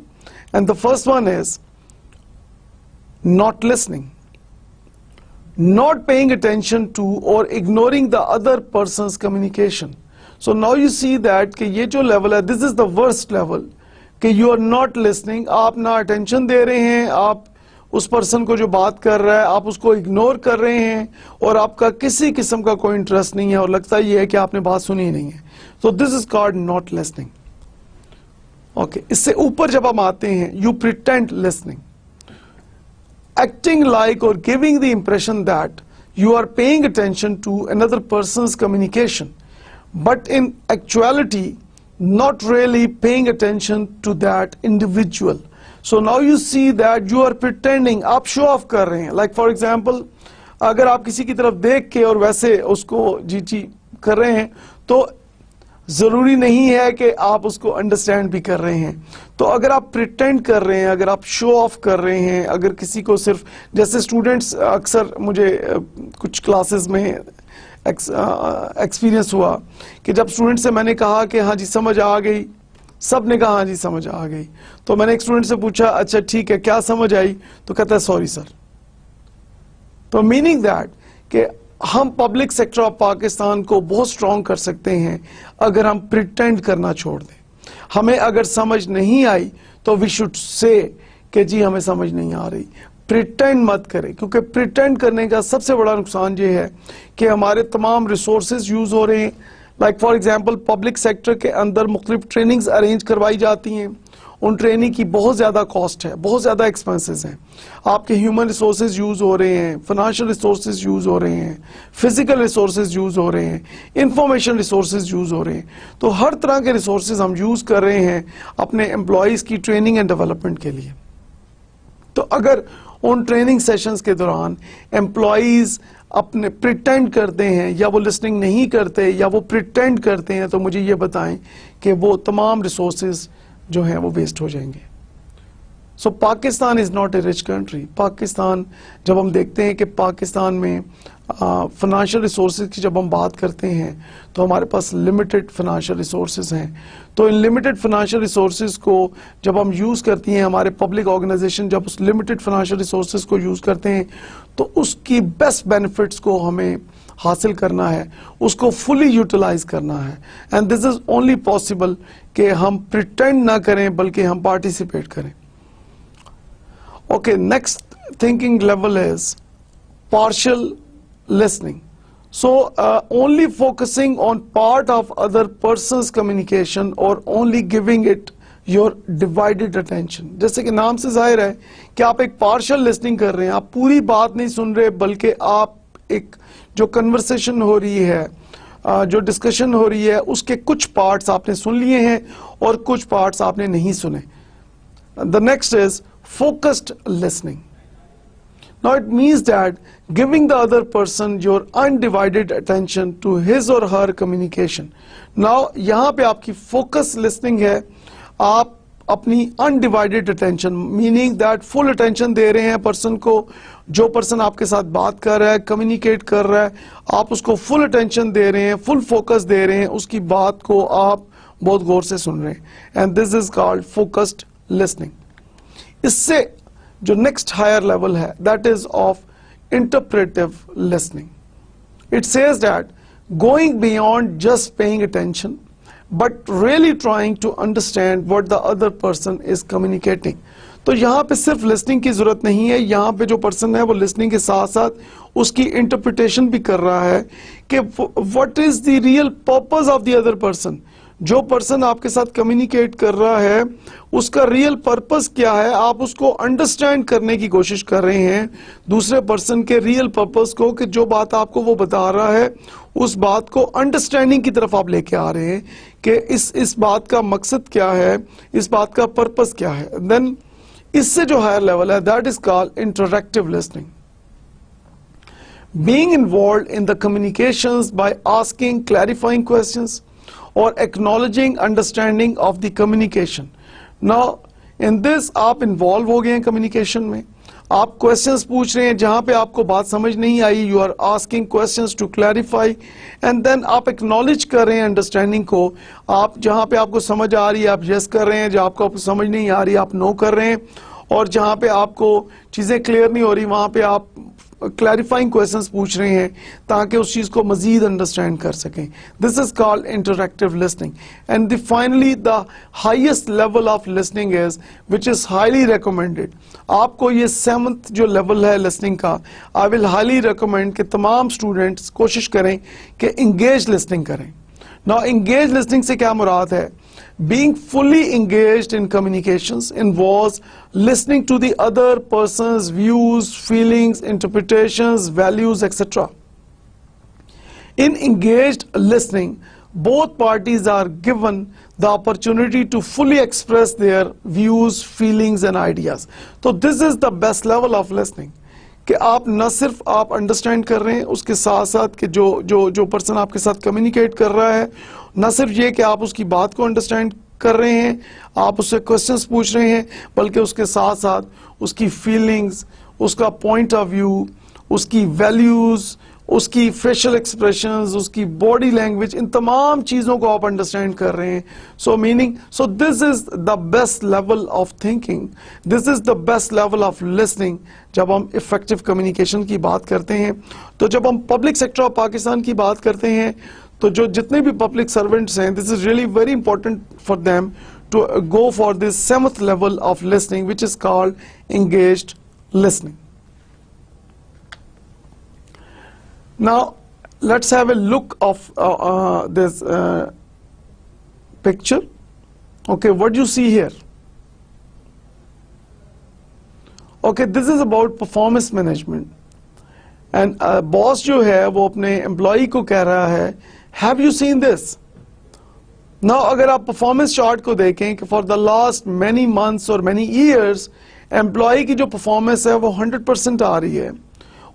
and the first one is not listening, not paying attention to or ignoring the other person's communication. So now you see that कि ये जो level है, this is the worst level, कि you are not listening, आप ना attention दे रहे हैं, आप उस पर्सन को जो बात कर रहा है आप उसको इग्नोर कर रहे हैं और आपका किसी किस्म का कोई इंटरेस्ट नहीं है और लगता ही है कि आपने बात सुनी ही नहीं है। So this is called not listening. Okay, इससे ऊपर जब हम आते हैं, you pretend listening, acting like or giving the impression that you are paying attention to another person's communication, but in actuality not really paying attention to that individual. So now you see that you are pretending, आप show off कर रहे हैं। Like for example, अगर आप किसी की तरफ देख के और वैसे उसको जी कर रहे हैं तो जरूरी नहीं है कि आप उसको अंडरस्टैंड भी कर रहे हैं। तो अगर आप प्रिटेंड कर रहे हैं, अगर आप शो ऑफ कर रहे हैं, अगर किसी को सिर्फ, जैसे स्टूडेंट्स अक्सर मुझे कुछ क्लासेस में एक्सपीरियंस हुआ कि जब स्टूडेंट से मैंने कहा कि हाँ जी समझ आ गई, सब ने कहा हाँ जी समझ आ गई, तो मैंने एक स्टूडेंट से पूछा अच्छा ठीक है क्या समझ आई, तो कहता है सॉरी सर। तो मीनिंग दैट कि हम पब्लिक सेक्टर ऑफ पाकिस्तान को बहुत स्ट्रॉन्ग कर सकते हैं अगर हम प्रिटेंड करना छोड़ दें। हमें अगर समझ नहीं आई तो वी शुड से कि जी हमें समझ नहीं आ रही। प्रिटेंड मत करें, क्योंकि प्रिटेंड करने का सबसे बड़ा नुकसान ये है कि हमारे तमाम रिसोर्सेज यूज हो रहे हैं। Like for example public sector के अंदर मुख्तलिफ ट्रेनिंग्स अरेंज करवाई जाती हैं, उन ट्रेनिंग की बहुत ज़्यादा कॉस्ट है, बहुत ज़्यादा एक्सपेंसेस हैं। आपके ह्यूमन रिसोर्सेज यूज़ हो रहे हैं, फाइनेंशियल रिसोर्सेज यूज़ हो रहे हैं, फिजिकल रिसोर्सेज यूज़ हो रहे हैं, इंफॉर्मेशन रिसोर्सेज यूज़ हो रहे हैं। तो हर तरह के रिसोर्सेज हम यूज़ कर रहे हैं अपने एम्प्लॉयज़ की ट्रेनिंग एंड डेवलपमेंट के लिए। तो अगर उन ट्रेनिंग सेशंस के दौरान एम्प्लॉयज़ अपने प्रिटेंड करते हैं या वो लिसनिंग नहीं करते या वो प्रिटेंड करते हैं, तो मुझे ये बताएं कि वो तमाम रिसोर्सेज जो हैं वो वेस्ट हो जाएंगे। So Pakistan is not a rich country. Pakistan, जब हम देखते हैं कि पाकिस्तान में फाइनेंशियल रिसोर्सेज की जब हम बात करते हैं तो हमारे पास लिमिटेड फाइनेंशियल रिसोर्सेज हैं। तो इन लिमिटेड फाइनेंशियल रिसोर्सेज को जब हम यूज़ करती हैं, हमारे पब्लिक ऑर्गेनाइजेशन जब उस लिमिटेड फाइनेंशियल रिसोर्सेज को यूज़ करते हैं तो उसकी बेस्ट बेनिफिट्स को हमें हासिल करना है, उसको फुली यूटिलाइज करना है। And this is only possible कि हम प्रिटेंड ना करें बल्कि हम पार्टिसिपेट करें। Okay, next thinking level is partial listening. So only focusing on part of other person's communication or only giving it your divided attention. जैसे कि नाम से जाहिर है कि आप एक partial listening कर रहे हैं, आप पूरी बात नहीं सुन रहे बल्कि आप एक जो conversation हो रही है जो डिस्कशन हो रही है उसके कुछ पार्ट्स आपने सुन लिए हैं और कुछ पार्ट्स आपने नहीं सुने. The next is focused listening. Now it means that giving the other person your undivided attention to his or her communication. Now यहाँ पे आपकी focused listening है, आप अपनी undivided attention meaning that full attention दे रहे हैं पर्सन को, जो पर्सन आपके साथ बात कर रहा है, कम्युनिकेट कर रहा है, आप उसको फुल अटेंशन दे रहे हैं, फुल फोकस दे रहे हैं, उसकी बात को आप बहुत गौर से सुन रहे हैं. And this is called focused listening. इससे जो नेक्स्ट हायर लेवल है that is of interpretive listening. It says that going beyond just paying attention but really trying to understand what the other person is communicating. तो यहाँ पे सिर्फ listening की जरूरत नहीं है, यहाँ पे जो पर्सन है वो लिसनिंग के साथ साथ उसकी इंटरप्रिटेशन भी कर रहा है कि what is the real purpose of the other person. जो पर्सन आपके साथ कम्युनिकेट कर रहा है उसका रियल पर्पस क्या है, आप उसको अंडरस्टैंड करने की कोशिश कर रहे हैं दूसरे पर्सन के रियल पर्पस को, कि जो बात आपको वो बता रहा है उस बात को अंडरस्टैंडिंग की तरफ आप लेके आ रहे हैं कि इस बात का मकसद क्या है, इस बात का पर्पस क्या है. देन इससे जो हायर लेवल है that is called interactive listening. Being involved in the communications by asking clarifying questions or acknowledging understanding of the communication. Now in this आप involve हो गए हैं communication में, आप questions पूछ रहे हैं जहां पे आपको बात समझ नहीं आई, you are asking questions to clarify and then आप acknowledge कर रहे हैं understanding को, आप जहां पे आपको समझ आ रही है आप yes कर रहे हैं, जहां आपको समझ नहीं आ रही आप no कर रहे हैं, और जहां पे आपको चीजें क्लियर नहीं हो रही वहां पे आप क्लैरिफाइंग क्वेश्चंस पूछ रहे हैं ताकि उस चीज को मजीद अंडरस्टैंड कर सकें. This is called interactive listening. And the finally the highest level of listening is which is highly recommended. आपको ये 7th जो लेवल है लिसनिंग का, आई विल हाईली रिकमेंड कि तमाम स्टूडेंट्स कोशिश करें कि इंगेज लिसनिंग करें. नाउ इंगेज लिसनिंग से क्या मुराद है? Being fully engaged in communications involves listening to the other person's views, feelings, interpretations, values, etc. In engaged listening, both parties are given the opportunity to fully express their views, feelings and ideas. So this is the best level of listening. कि आप न सिर्फ आप understand कर रहे हैं, उसके साथ साथ कि जो पर्सन आपके साथ कम्युनिकेट कर रहा है, न सिर्फ ये कि आप उसकी बात को अंडरस्टैंड कर रहे हैं, आप उससे क्वेश्चंस पूछ रहे हैं, बल्कि उसके साथ साथ उसकी फीलिंग्स, उसका पॉइंट ऑफ व्यू, उसकी वैल्यूज, उसकी फेशियल एक्सप्रेशंस, उसकी बॉडी लैंग्वेज, इन तमाम चीज़ों को आप अंडरस्टैंड कर रहे हैं. सो this is the best level of thinking, this is the best level of listening. जब हम इफेक्टिव कम्युनिकेशन की बात करते हैं, तो जब हम पब्लिक सेक्टर ऑफ पाकिस्तान की बात करते हैं, तो जो जितने भी पब्लिक सर्वेंट्स हैं, this is really very important for them to go for this 7th level of listening which is called engaged listening. Now let's have a look of this picture. Okay, what do you see here? Okay, this is about performance management. And boss जो है वो अपने employee को कह रहा है, have you seen this? Now अगर आप performance chart को देखें कि for the last many months or many years employee की जो performance है वो 100% आ रही है,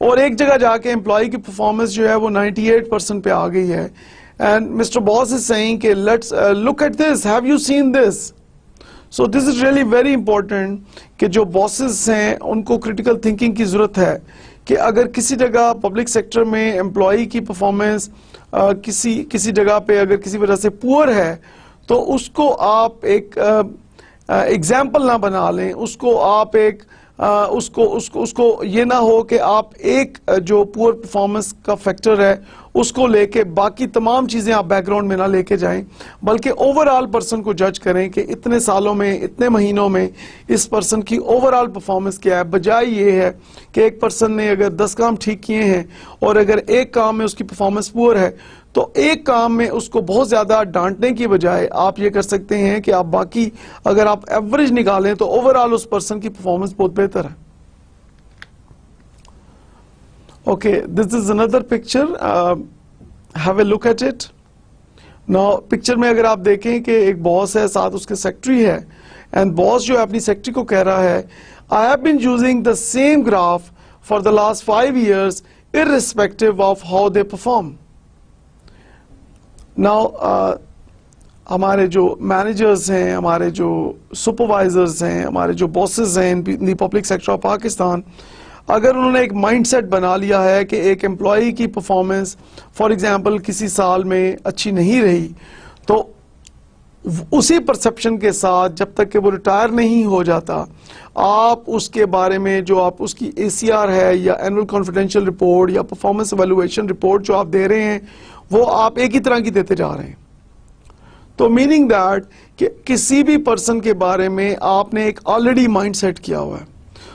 और एक जगह जाके एम्प्लॉय की परफॉर्मेंस जो है वो 98% पे आ गई है. And mister boss is saying कि let's look at this, have you seen this? So this is really very important कि जो बॉसेस हैं उनको क्रिटिकल थिंकिंग की जरूरत है कि अगर किसी जगह पब्लिक सेक्टर में एम्प्लॉय की परफॉर्मेंस किसी जगह पे अगर किसी वजह से पुअर है, तो उसको आप एक एग्जाम्पल ना बना लें, उसको आप एक उसको ये ना हो कि आप एक जो पुअर परफॉर्मेंस का फैक्टर है उसको लेके बाकी तमाम चीजें आप बैकग्राउंड में ना लेके जाएं, बल्कि ओवरऑल पर्सन को जज करें कि इतने सालों में, इतने महीनों में इस पर्सन की ओवरऑल परफॉर्मेंस क्या है. बजाय ये है कि एक पर्सन ने अगर 10 काम ठीक किए हैं और अगर एक काम में उसकी परफॉर्मेंस पुअर है, तो एक काम में उसको बहुत ज्यादा डांटने की बजाय आप ये कर सकते हैं कि आप बाकी अगर आप एवरेज निकालें तो ओवरऑल उस पर्सन की परफॉर्मेंस बहुत बेहतर है. Okay, this is another picture. Have a look at it. Now picture में अगर आप देखें कि एक बॉस है, साथ उसके सेक्रेटरी है, एंड बॉस जो है अपनी सेक्रेटरी को कह रहा है, I have been using the same graph for the last 5 years irrespective of how they perform. Now हमारे जो मैनेजर्स हैं, हमारे जो सुपरवाइजर्स हैं, हमारे जो बॉसेस हैं in the public sector of Pakistan, अगर उन्होंने एक माइंडसेट बना लिया है कि एक एम्प्लॉई की परफॉर्मेंस फॉर एग्जांपल किसी साल में अच्छी नहीं रही, तो उसी परसेप्शन के साथ जब तक कि वो रिटायर नहीं हो जाता, आप उसके बारे में जो आप उसकी ACR है या एनुअल कॉन्फिडेंशियल रिपोर्ट या परफॉर्मेंस एवेलुएशन रिपोर्ट जो आप दे रहे हैं, वो आप एक ही तरह की देते जा रहे हैं। तो मीनिंग दैट कि किसी भी पर्सन के बारे में आपने एक ऑलरेडी माइंड सेट किया हुआ है।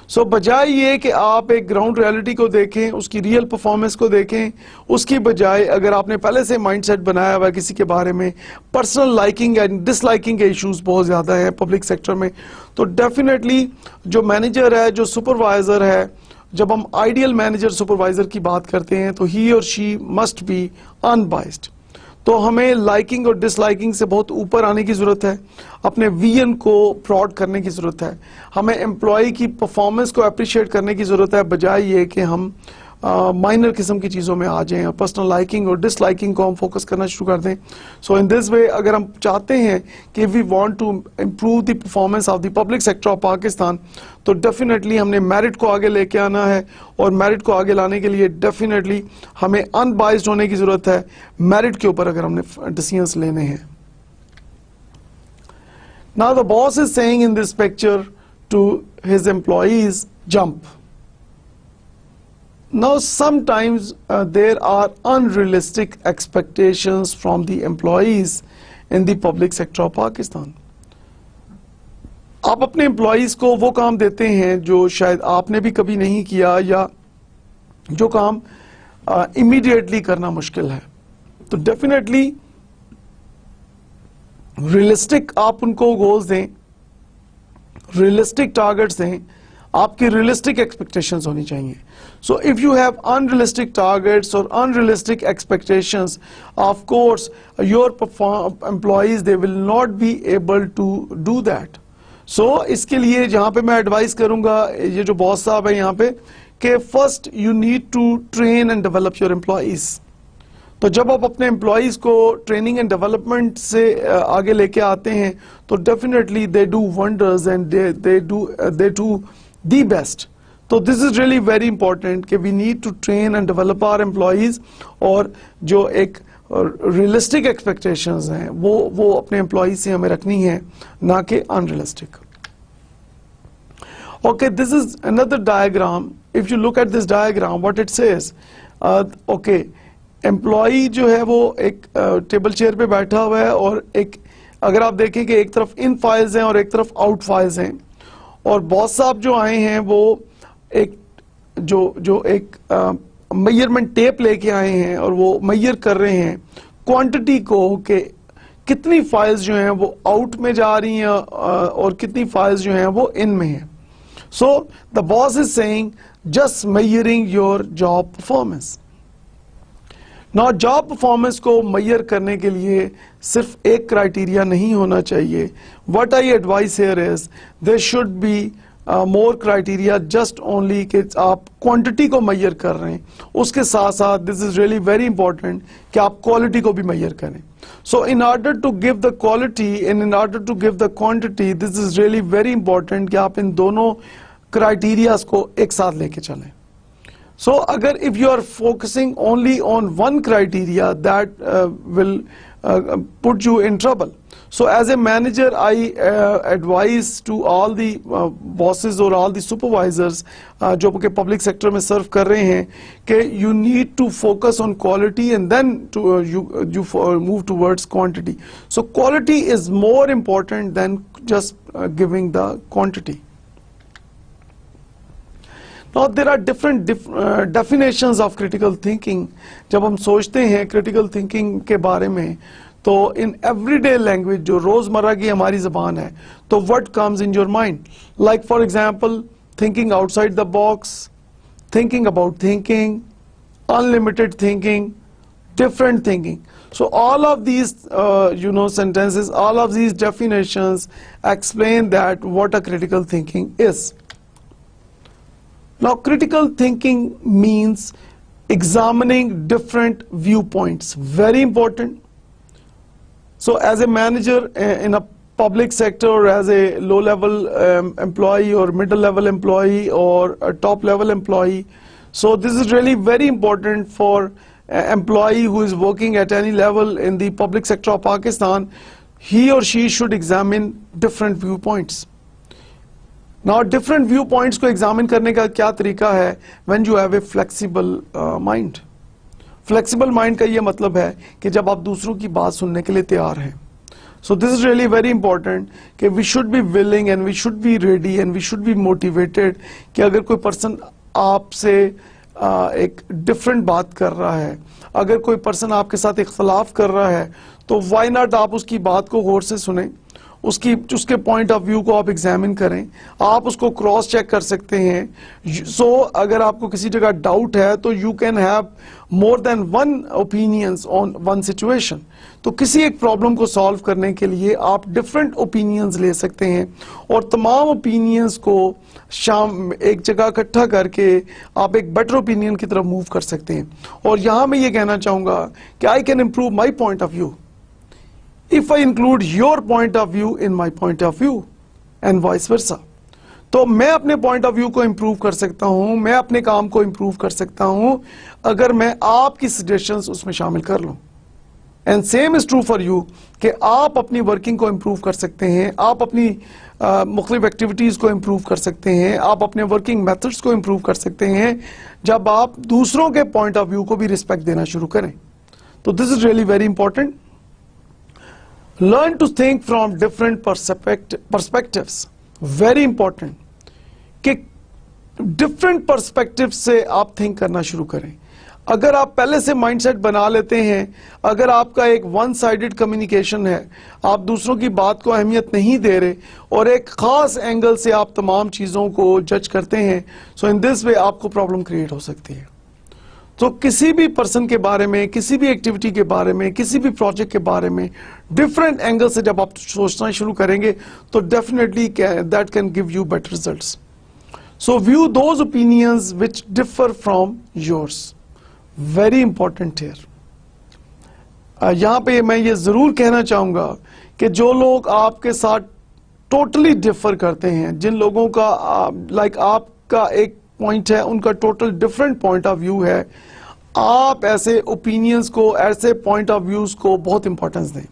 सो बजाय ये कि आप एक ग्राउंड रियलिटी को देखें, उसकी रियल परफॉर्मेंस को देखें, उसकी बजाय अगर आपने पहले से माइंडसेट बनाया हुआ है किसी के बारे में, पर्सनल लाइकिंग एंड डिसलाइकिंग के इश्यूज बहुत ज़्यादा हैं पब्लिक सेक्टर में, तो डेफिनेटली जो मैनेजर है, जो सुपरवाइज़र है, जब हम आइडियल मैनेजर सुपरवाइज़र की बात करते हैं तो ही और शी मस्ट बी अनबाइस्ड। तो हमें लाइकिंग और डिसलाइकिंग से बहुत ऊपर आने की ज़रूरत है, अपने विजन को प्रॉड करने की ज़रूरत है, हमें एम्प्लॉय की परफॉर्मेंस को अप्रिशिएट करने की ज़रूरत है, बजाय ये कि हम माइनर किस्म की चीज़ों में आ जाएं और पर्सनल लाइकिंग और डिसलाइकिंग को हम फोकस करना शुरू कर दें। सो इन दिस वे अगर हम चाहते हैं कि we want to improve the performance of the public sector of Pakistan, तो डेफिनेटली हमने मेरिट को आगे लेके आना है, और मेरिट को आगे लाने के लिए डेफिनेटली हमें अनबाइस्ड होने की ज़रूरत है मेरिट के ऊपर अगर हमने डिसीजंस लेने हैं। Now the boss is saying in this picture to his employees, jump. Now sometimes there are unrealistic expectations from the employees in the public sector of Pakistan. आप अपने एम्प्लॉइज को वो काम देते हैं जो शायद आपने भी कभी नहीं किया, या जो काम इमीडिएटली करना मुश्किल है। तो डेफिनेटली रियलिस्टिक आप उनको गोल्स दें, रियलिस्टिक टारगेट्स दें, आपकी रियलिस्टिक एक्सपेक्टेशंस होनी चाहिए। So if you have unrealistic targets और unrealistic expectations, of course your employees they will not be able to do that. So इसके लिए जहां पे मैं एडवाइस करूंगा, ये जो बॉस साहब है यहाँ पे, कि first you need to train and develop your employees. तो जब आप अपने एम्प्लॉइज को ट्रेनिंग एंड डेवलपमेंट से आगे लेके आते हैं, तो definitely they do wonders and they do the best. तो this is really very important कि we need to train and develop our employees, और जो एक realistic expectations हैं वो अपने employees से हमें रखनी है, ना कि unrealistic. Okay, this is another diagram. If you look at this diagram, what it says, okay, employee जो है वो एक टेबल चेयर पे बैठा हुआ है, और एक अगर आप देखें कि एक तरफ इन फाइल्स हैं और एक तरफ आउट फाइल्स हैं, और बॉस साहब जो आए हैं वो एक मेजरमेंट टेप लेके आए हैं, और वो मेजर कर रहे हैं क्वांटिटी को कि कितनी फाइल्स जो हैं वो आउट में जा रही हैं और कितनी फाइल्स जो हैं वो इन में हैं। So the boss is saying just measuring your job performance. ना जॉब परफॉर्मेंस को मेजर करने के लिए सिर्फ एक क्राइटेरिया नहीं होना चाहिए। What I advise here is there should be more criteria, just only कि आप क्वांटिटी को मेजर कर रहे हैं, उसके साथ साथ this is really very important कि आप क्वालिटी को भी मेजर करें। So in order to give the quality and in order to give the quantity, this is really very important कि आप इन दोनों क्राइटेरियाज को एक साथ लेके चलें। So, agar if you are focusing only on one criteria, that will put you in trouble. So, as a manager, I advise to all the bosses or all the supervisors जो कि public sector में serve कर रहे हैं, कि you need to focus on quality and then you move towards quantity. So, quality is more important than just giving the quantity. Now there are different definitions of critical thinking. जब हम सोचते हैं critical thinking के बारे में, तो in everyday language जो रोजमर्रा की हमारी ज़बान है, तो what comes in your mind? Like for example, thinking outside the box, thinking about thinking, unlimited thinking, different thinking. So all of these sentences, all of these definitions explain that what a critical thinking is. Now critical thinking means examining different viewpoints, very important. So as a manager in a public sector, or as a low level employee or middle level employee or a top level employee, so this is really very important for employee who is working at any level in the public sector of Pakistan. He or she should examine different viewpoints. Now different viewpoints को examine करने का क्या तरीका है? When you have a flexible mind. Flexible mind का ये मतलब है कि जब आप दूसरों की बात सुनने के लिए तैयार हैं. So this is really very important कि we should be willing and we should be ready and we should be motivated कि अगर कोई person आपसे एक डिफरेंट बात कर रहा है, अगर कोई पर्सन आपके साथ इख्तलाफ कर रहा है, तो वाई नॉट आप उसकी बात को गौर से सुनें, उसके पॉइंट ऑफ व्यू को आप एग्जामिन करें, आप उसको क्रॉस चेक कर सकते हैं. सो अगर आपको किसी जगह डाउट है तो you can have more than one opinions on one situation. तो किसी एक प्रॉब्लम को सॉल्व करने के लिए आप डिफरेंट ओपिनियंस ले सकते हैं और तमाम ओपिनियंस को शाम एक जगह इकट्ठा करके आप एक बेटर ओपिनियन की तरफ मूव कर सकते हैं. और यहां मैं ये कहना चाहूंगा कि I can improve my point of view if I include your point of view in my point of view and vice versa. तो मैं अपने point of view को improve कर सकता हूं, मैं अपने काम को improve कर सकता हूं अगर मैं आपकी suggestions उसमें शामिल कर लूं. And same is true for you कि आप अपनी working को improve कर सकते हैं, आप अपनी मुख्तलिफ activities को improve कर सकते हैं, आप अपने working methods को improve कर सकते हैं जब आप दूसरों के point of view को भी respect देना शुरू करें. तो this is really very important. Learn to think from different perspectives. Very important कि different perspectives से आप think करना शुरू करें. अगर आप पहले से mindset बना लेते हैं, अगर आपका एक one sided communication है, आप दूसरों की बात को अहमियत नहीं दे रहे और एक खास एंगल से आप तमाम चीज़ों को जज करते हैं, so in this way आपको problem create हो सकती है. तो किसी भी पर्सन के बारे में, किसी भी एक्टिविटी के बारे में, किसी भी प्रोजेक्ट के बारे में डिफरेंट एंगल से जब आप सोचना शुरू करेंगे तो definitely that can give you better results. So view those opinions which differ from yours. Very important here. यहां पे मैं ये जरूर कहना चाहूंगा कि जो लोग आपके साथ टोटली डिफर करते हैं, जिन लोगों का लाइक आपका एक पॉइंट है, उनका total different point of view है, आप ऐसे ओपिनियंस को, ऐसे पॉइंट ऑफ व्यूज को बहुत इंपॉर्टेंस दें.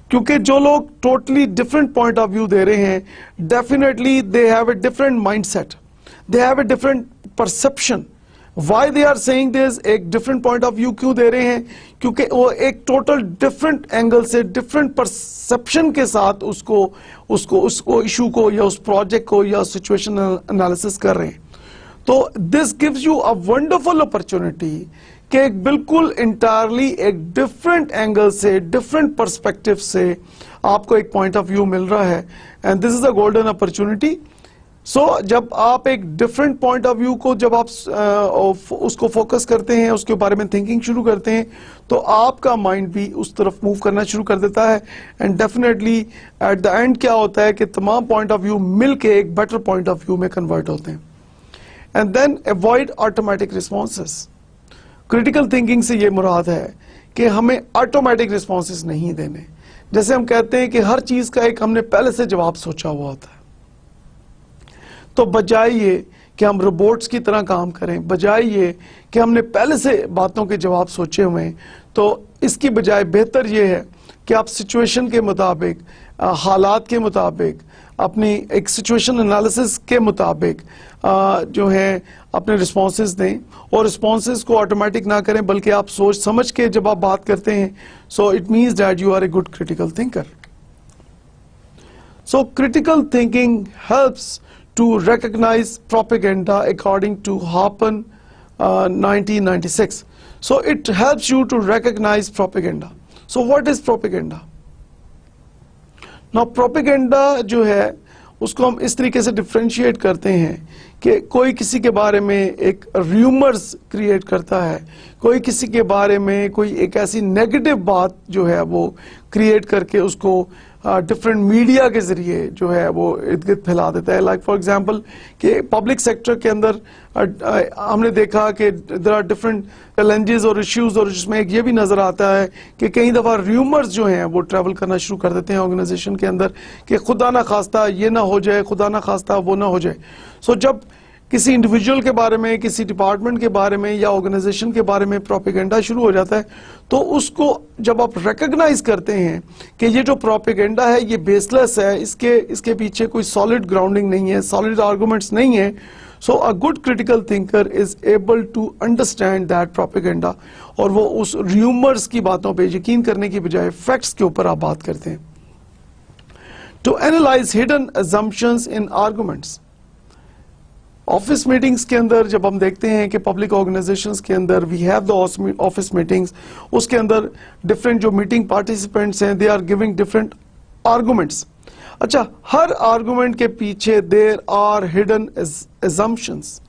क्योंकि जो लोग totally different point of view दे रहे हैं, definitely they have a different mindset, they have a different perception. Why they are saying this, एक डिफरेंट पॉइंट ऑफ व्यू क्यों दे रहे हैं? क्योंकि वो एक टोटल डिफरेंट एंगल से, डिफरेंट परसेप्शन के साथ उसको इशू को या उस प्रोजेक्ट को या सिचुएशन एनालिसिस कर रहे हैं. तो this gives you a wonderful opportunity कि एक बिल्कुल इंटायरली एक डिफरेंट एंगल से, डिफरेंट परस्पेक्टिव से आपको एक पॉइंट ऑफ व्यू मिल रहा है. And this is a golden opportunity. So जब आप एक डिफरेंट पॉइंट ऑफ व्यू को जब आप उसको फोकस करते हैं, उसके बारे में थिंकिंग शुरू करते हैं, तो आपका माइंड भी उस तरफ मूव करना शुरू कर देता है. And definitely at the end क्या होता है कि तमाम पॉइंट ऑफ व्यू मिलके एक बेटर पॉइंट ऑफ व्यू में कन्वर्ट होते हैं. And then avoid automatic responses. Critical thinking से ये मुराद है कि हमें ऑटोमेटिक रिस्पॉन्सेस नहीं देने. जैसे हम कहते हैं कि हर चीज का एक हमने पहले से जवाब सोचा हुआ होता है, तो बजाय ये कि हम रोबोट्स की तरह काम करें, बजाय ये कि हमने पहले से बातों के जवाब सोचे हुए हैं, तो इसकी बजाय बेहतर ये है कि आप सिचुएशन के मुताबिक, हालात के मुताबिक, अपनी एक सिचुएशन एनालिसिस के मुताबिक जो है अपने रिस्पॉन्सेज दें. और रिस्पॉन्सेज को ऑटोमेटिक ना करें, बल्कि आप सोच समझ के जब आप बात करते हैं, so it means that you are a good critical thinker. So critical thinking helps to recognize propaganda according to Harpen 1996. So it helps you to recognize propaganda. So what is propaganda? Now propaganda जो है उसको हम इस तरीके से differentiate करते हैं कि कोई किसी के बारे में एक र्यूमर्स क्रिएट करता है, कोई किसी के बारे में कोई एक ऐसी नेगेटिव बात जो है वो क्रिएट करके उसको डिफरेंट मीडिया के जरिए जो है वो इर्द गिर्द फैला देता है। लाइक फॉर एग्जांपल कि पब्लिक सेक्टर के अंदर हमने देखा कि देयर आर डिफरेंट चैलेंजेस और इश्यूज, और जिसमें एक ये भी नजर आता है कि कई दफ़ा र्यूमर्स जो हैं वो ट्रैवल करना शुरू कर देते हैं ऑर्गेनाइजेशन के अंदर कि खुदा ना खास्ता ये ना हो जाए, खुदा ना खास्ता वो ना हो जाए। सो जब किसी इंडिविजुअल के बारे में, किसी डिपार्टमेंट के बारे में या ऑर्गेनाइजेशन के बारे में प्रोपेगेंडा शुरू हो जाता है, तो उसको जब आप रिकॉग्नाइज करते हैं कि ये जो प्रोपेगेंडा है ये बेसलेस है, इसके पीछे कोई सॉलिड ग्राउंडिंग नहीं है, सॉलिड आर्गुमेंट्स नहीं है, so a good critical thinker is able to understand that propaganda, और वो उस र्यूमर्स की बातों पे यकीन करने की बजाय फैक्ट्स के ऊपर आप बात करते हैं। To analyse hidden assumptions in arguments. Office meetings के अंदर जब हम देखते हैं कि पब्लिक ऑर्गेनाइजेशंस के अंदर we have the office meetings, उसके अंदर डिफरेंट जो मीटिंग पार्टिसिपेंट्स हैं they are giving different arguments. अच्छा, हर आर्गुमेंट के पीछे देयर आर हिडन असम्पशंस,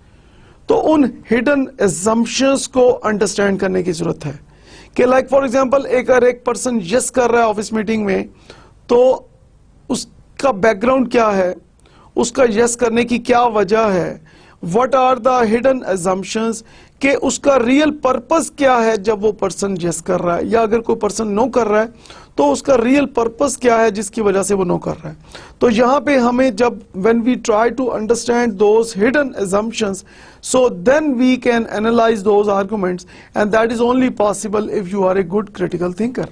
तो उन हिडन असम्पशंस को अंडरस्टैंड करने की जरूरत है कि लाइक फॉर एग्जांपल अगर एक पर्सन यस कर रहा है ऑफिस मीटिंग में, तो उसका बैकग्राउंड क्या है, उसका यस करने की क्या वजह है, what are the hidden assumptions, कि उसका रियल पर्पस क्या है जब वो पर्सन यस कर रहा है, या अगर कोई पर्सन नो कर रहा है तो उसका रियल पर्पस क्या है जिसकी वजह से वो नो कर रहा है। तो यहाँ पे हमें जब when we try to understand those hidden assumptions, so then we can analyse those arguments, and that is only possible if you are a good critical thinker.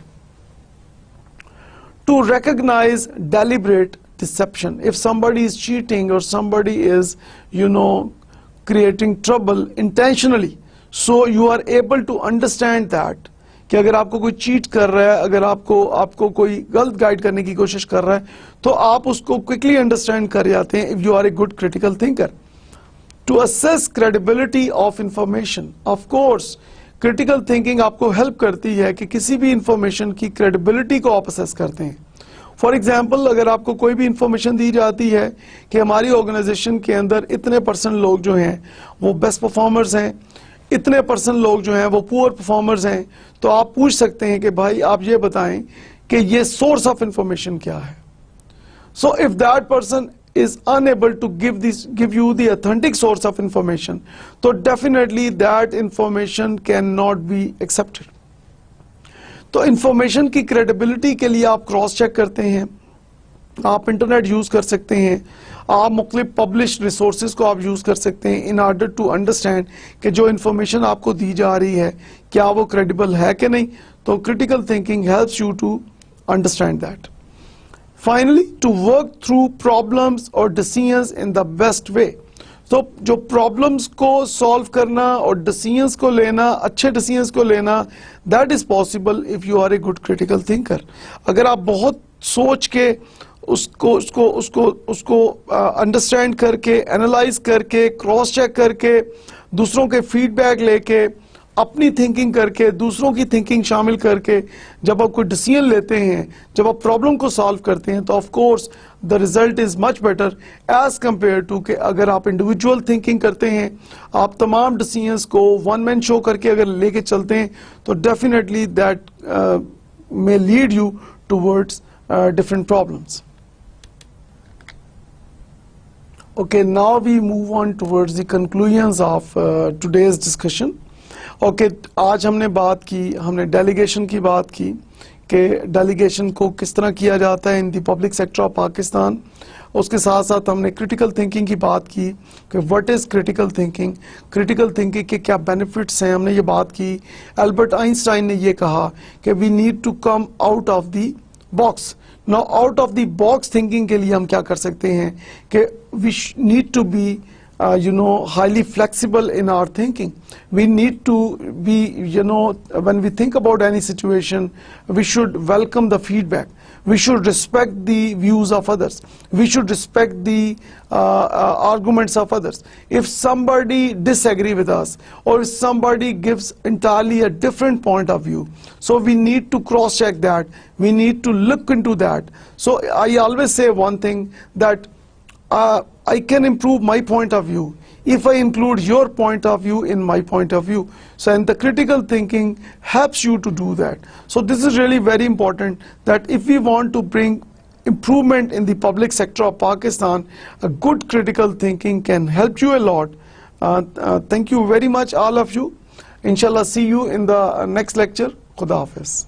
To recognize deliberate deception. If somebody is cheating or somebody is, creating trouble intentionally, so you are able to understand that कि अगर आपको कोई cheat कर रहा है, अगर आपको कोई गलत गाइड करने की कोशिश कर रहा है, तो आप उसको क्विकली अंडरस्टैंड कर जाते हैं if you are a good critical thinker. To assess credibility of information, of course, critical thinking आपको हेल्प करती है कि किसी भी इंफॉर्मेशन की क्रेडिबिलिटी को आप असेस करते हैं। फॉर एग्जाम्पल, अगर आपको कोई भी इंफॉर्मेशन दी जाती है कि हमारी ऑर्गेनाइजेशन के अंदर इतने % लोग जो हैं वो बेस्ट परफॉर्मर्स हैं, इतने % लोग जो हैं वो पुअर परफॉर्मर्स हैं, तो आप पूछ सकते हैं कि भाई आप ये बताएं कि ये सोर्स ऑफ इंफॉर्मेशन क्या है। So if that person is unable to give you the authentic source of information, so definitely that information cannot be accepted. तो इंफॉर्मेशन की क्रेडिबिलिटी के लिए आप क्रॉस चेक करते हैं, आप इंटरनेट यूज कर सकते हैं, आप मुख्तलिफ पब्लिश रिसोर्सेज को आप यूज कर सकते हैं इन ऑर्डर टू अंडरस्टैंड कि जो इंफॉर्मेशन आपको दी जा रही है क्या वो क्रेडिबल है कि नहीं। तो critical thinking helps you to understand that. Finally, to work through problems or decisions in the best way. तो जो problems को solve करना और decisions को लेना, अच्छे decisions को लेना, that is possible if you are a good critical thinker. अगर आप बहुत सोच के उसको understand करके, analyze करके, cross check करके, दूसरों के feedback लेके, अपनी थिंकिंग करके, दूसरों की थिंकिंग शामिल करके जब आप कोई डिसीजन लेते हैं, जब आप प्रॉब्लम को सॉल्व करते हैं, तो of course the result is much better as compare to कि अगर आप इंडिविजुअल थिंकिंग करते हैं, आप तमाम डिसीजंस को वन मैन शो करके अगर लेके चलते हैं, तो definitely that may lead you towards different problems. Okay, now we move on towards the conclusions of today's discussion. Okay, आज हमने बात की, हमने डेलीगेशन की बात की कि डेलीगेशन को किस तरह किया जाता है in the public sector of Pakistan. उसके साथ साथ हमने क्रिटिकल थिंकिंग की बात की कि what is critical thinking, critical thinking के क्या बेनिफिट्स हैं, हमने ये बात की। एल्बर्ट आइंस्टाइन ने ये कहा कि we need to come out of the box. Now out of the box thinking के लिए हम क्या कर सकते हैं कि we need to be highly flexible in our thinking. We need to be, when we think about any situation, we should welcome the feedback. We should respect the views of others. We should respect the arguments of others. If somebody disagree with us, or if somebody gives entirely a different point of view, so we need to cross check that. We need to look into that. So I always say one thing, that I can improve my point of view if I include your point of view in my point of view. So, and the critical thinking helps you to do that. So this is really very important, that if we want to bring improvement in the public sector of Pakistan, a good critical thinking can help you a lot. Thank you very much, all of you. Inshallah, see you in the next lecture. Khuda Hafiz.